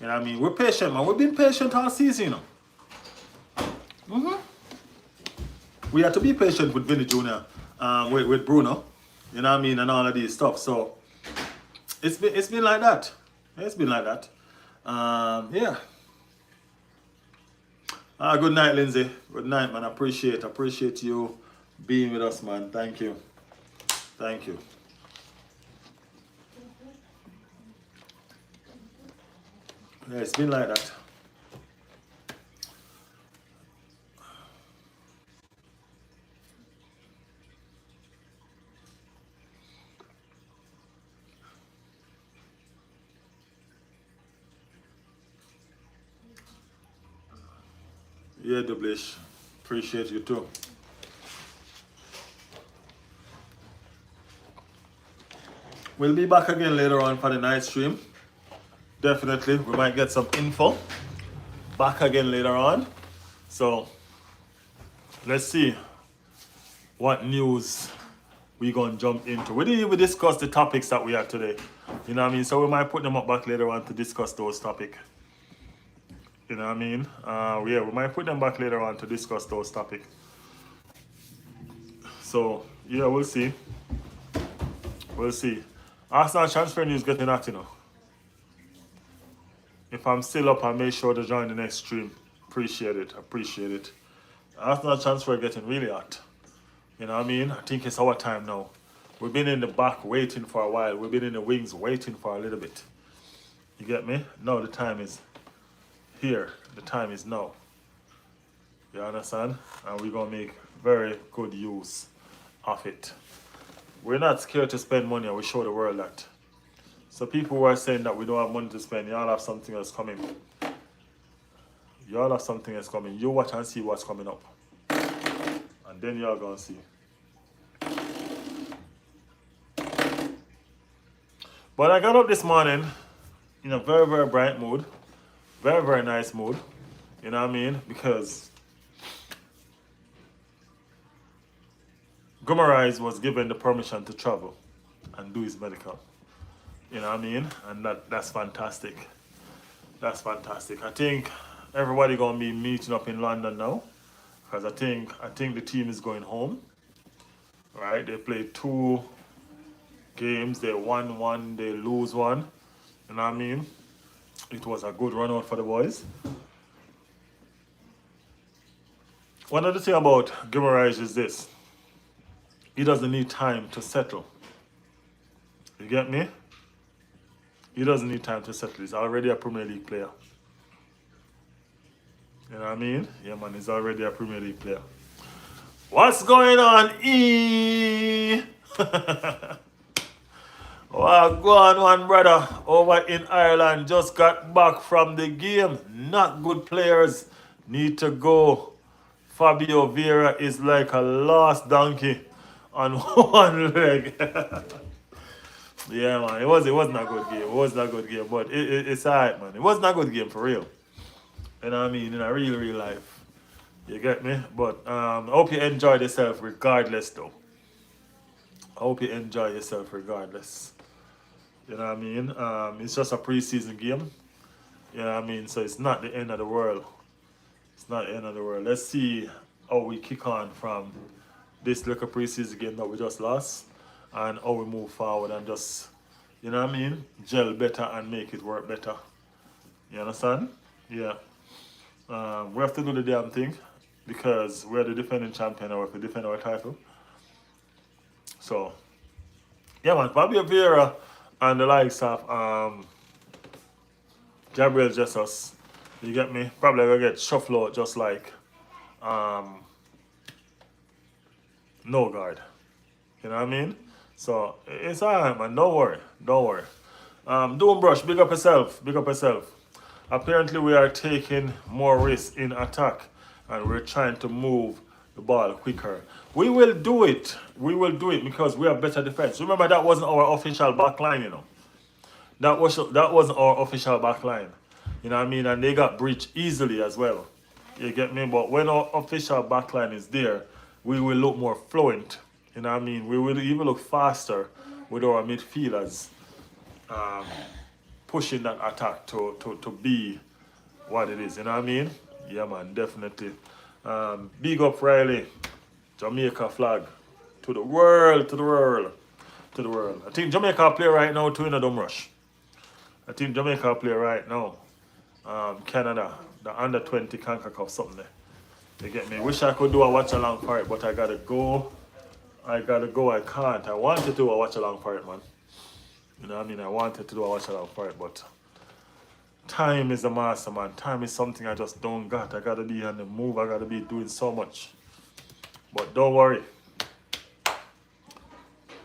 You know what I mean? We're patient, man. We've been patient all season, you know. We have to be patient with Vini Jr., with Bruno, you know what I mean, and all of these stuff. So it's been like that. It's been like that. Yeah. Good night, Lindsay. Good night, man. Appreciate you being with us, man. Thank you. Thank you. Yeah, it's been like that. Yeah, Dublish. Appreciate you too. We'll be back again later on for the night stream. Definitely, we might get some info. Back again later on. So, let's see what news we gonna jump into. We didn't even discuss the topics that we had today. You know what I mean? So we might put them up back later on to discuss those topics. You know what I mean? Yeah, we might put them back later on to discuss those topics. So, yeah, we'll see. We'll see. Arsenal transfer news getting hot, you know. If I'm still up, I'll make sure to join the next stream. Appreciate it. Appreciate it. Arsenal transfer getting really hot. You know what I mean? I think it's our time now. We've been in the back waiting for a while. We've been in the wings waiting for a little bit. You get me? No, the time is here. The time is now. You understand? And we're going to make very good use of it. We're not scared to spend money, and we show the world that. So people who are saying that we don't have money to spend, y'all have something else coming. Y'all have something else coming. You watch and see what's coming up. And then y'all gonna see. But I got up this morning in a very, very bright mood. Very, very nice mood. You know what I mean? Because Guimaraes was given the permission to travel and do his medical. You know what I mean? And that's fantastic. That's fantastic. I think everybody gonna be meeting up in London now. Because I think the team is going home. Right? They played 2 games. They won 1, they lose 1. You know what I mean? It was a good run out for the boys. One other thing about Guimaraes is this. He doesn't need time to settle. You get me? He doesn't need time to settle. He's already a Premier League player. You know what I mean? Yeah, man, he's already a Premier League player. What's going on, E? Well, go on, one brother over in Ireland just got back from the game. Not good players need to go. Fabio Vieira is like a lost donkey on one leg. Yeah, man, it wasn't a good game. It wasn't a good game, but it's alright, man. It wasn't a good game for real. You know what I mean? In a real life. You get me? But I hope you enjoyed yourself regardless, though. I hope you enjoy yourself regardless. You know what I mean? It's just a preseason game. You know what I mean? So it's not the end of the world. It's not the end of the world. Let's see how we kick on from this little preseason game that we just lost. And how we move forward and just, you know what I mean? Gel better and make it work better. You understand? Yeah. We have to do the damn thing because we're the defending champion and we have to defend our title. So, yeah, man. Fabio Vieira and the likes of Gabriel Jesus, you get me? Probably gonna get shuffled out just like no guard. You know what I mean? So it's alright, man. Don't worry. Don't worry. Doom Brush, big up yourself. Big up yourself. Apparently we are taking more risks in attack and we're trying to move the ball quicker. We will do it. We will do it because we have better defense. Remember that wasn't our official back line, you know. That wasn't our official back line. You know what I mean? And they got breached easily as well. You get me? But when our official back line is there, we will look more fluent. You know what I mean? We will even look faster with our midfielders pushing that attack to be what it is. You know what I mean? Yeah, man, definitely. Big up Riley. Jamaica flag. To the world, to the world, to the world. I think Jamaica play right now too in a dumb rush. I think Jamaica play right now. Canada, the under 20 CONCACAF something there. You get me? Wish I could do a watch along for it, but I gotta go. I can't. I wanted to do a watch along for it, man. You know what I mean? I wanted to do a watch along for it, but time is the master, man. Time is something I just don't got. I gotta be on the move. I gotta be doing so much. But don't worry.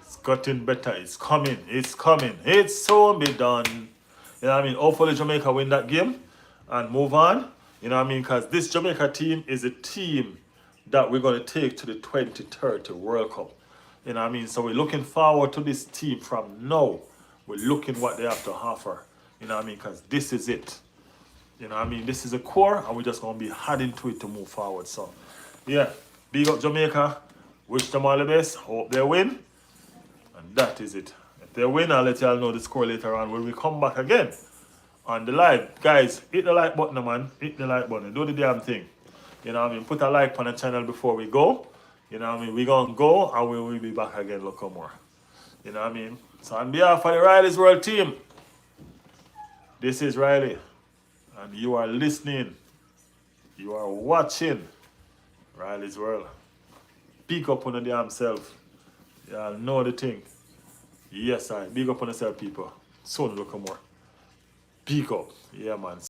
It's getting better. It's coming. It's coming. It's soon be done. You know what I mean? Hopefully Jamaica win that game and move on. You know what I mean? Because this Jamaica team is a team that we're going to take to the 2030 World Cup. You know what I mean? So we're looking forward to this team from now. We're looking what they have to offer. You know what I mean? Because this is it. You know what I mean? This is a core, and we're just going to be adding to it to move forward. So, yeah. Big up Jamaica. Wish them all the best. Hope they win. And that is it. If they win, I'll let y'all know the score later on when we come back again on the live. Guys, hit the like button, man. Hit the like button. Do the damn thing. You know what I mean? Put a like on the channel before we go. You know what I mean? We're going to go, and we will be back again. Look more. You know what I mean? So on behalf of the Riley's World team, this is Riley. And you are listening. You are watching Riley's World. Pick up on the damn self. Y'all know the thing. Yes, I big up on yourself, people. Soon look more. Pick up. Yeah, man.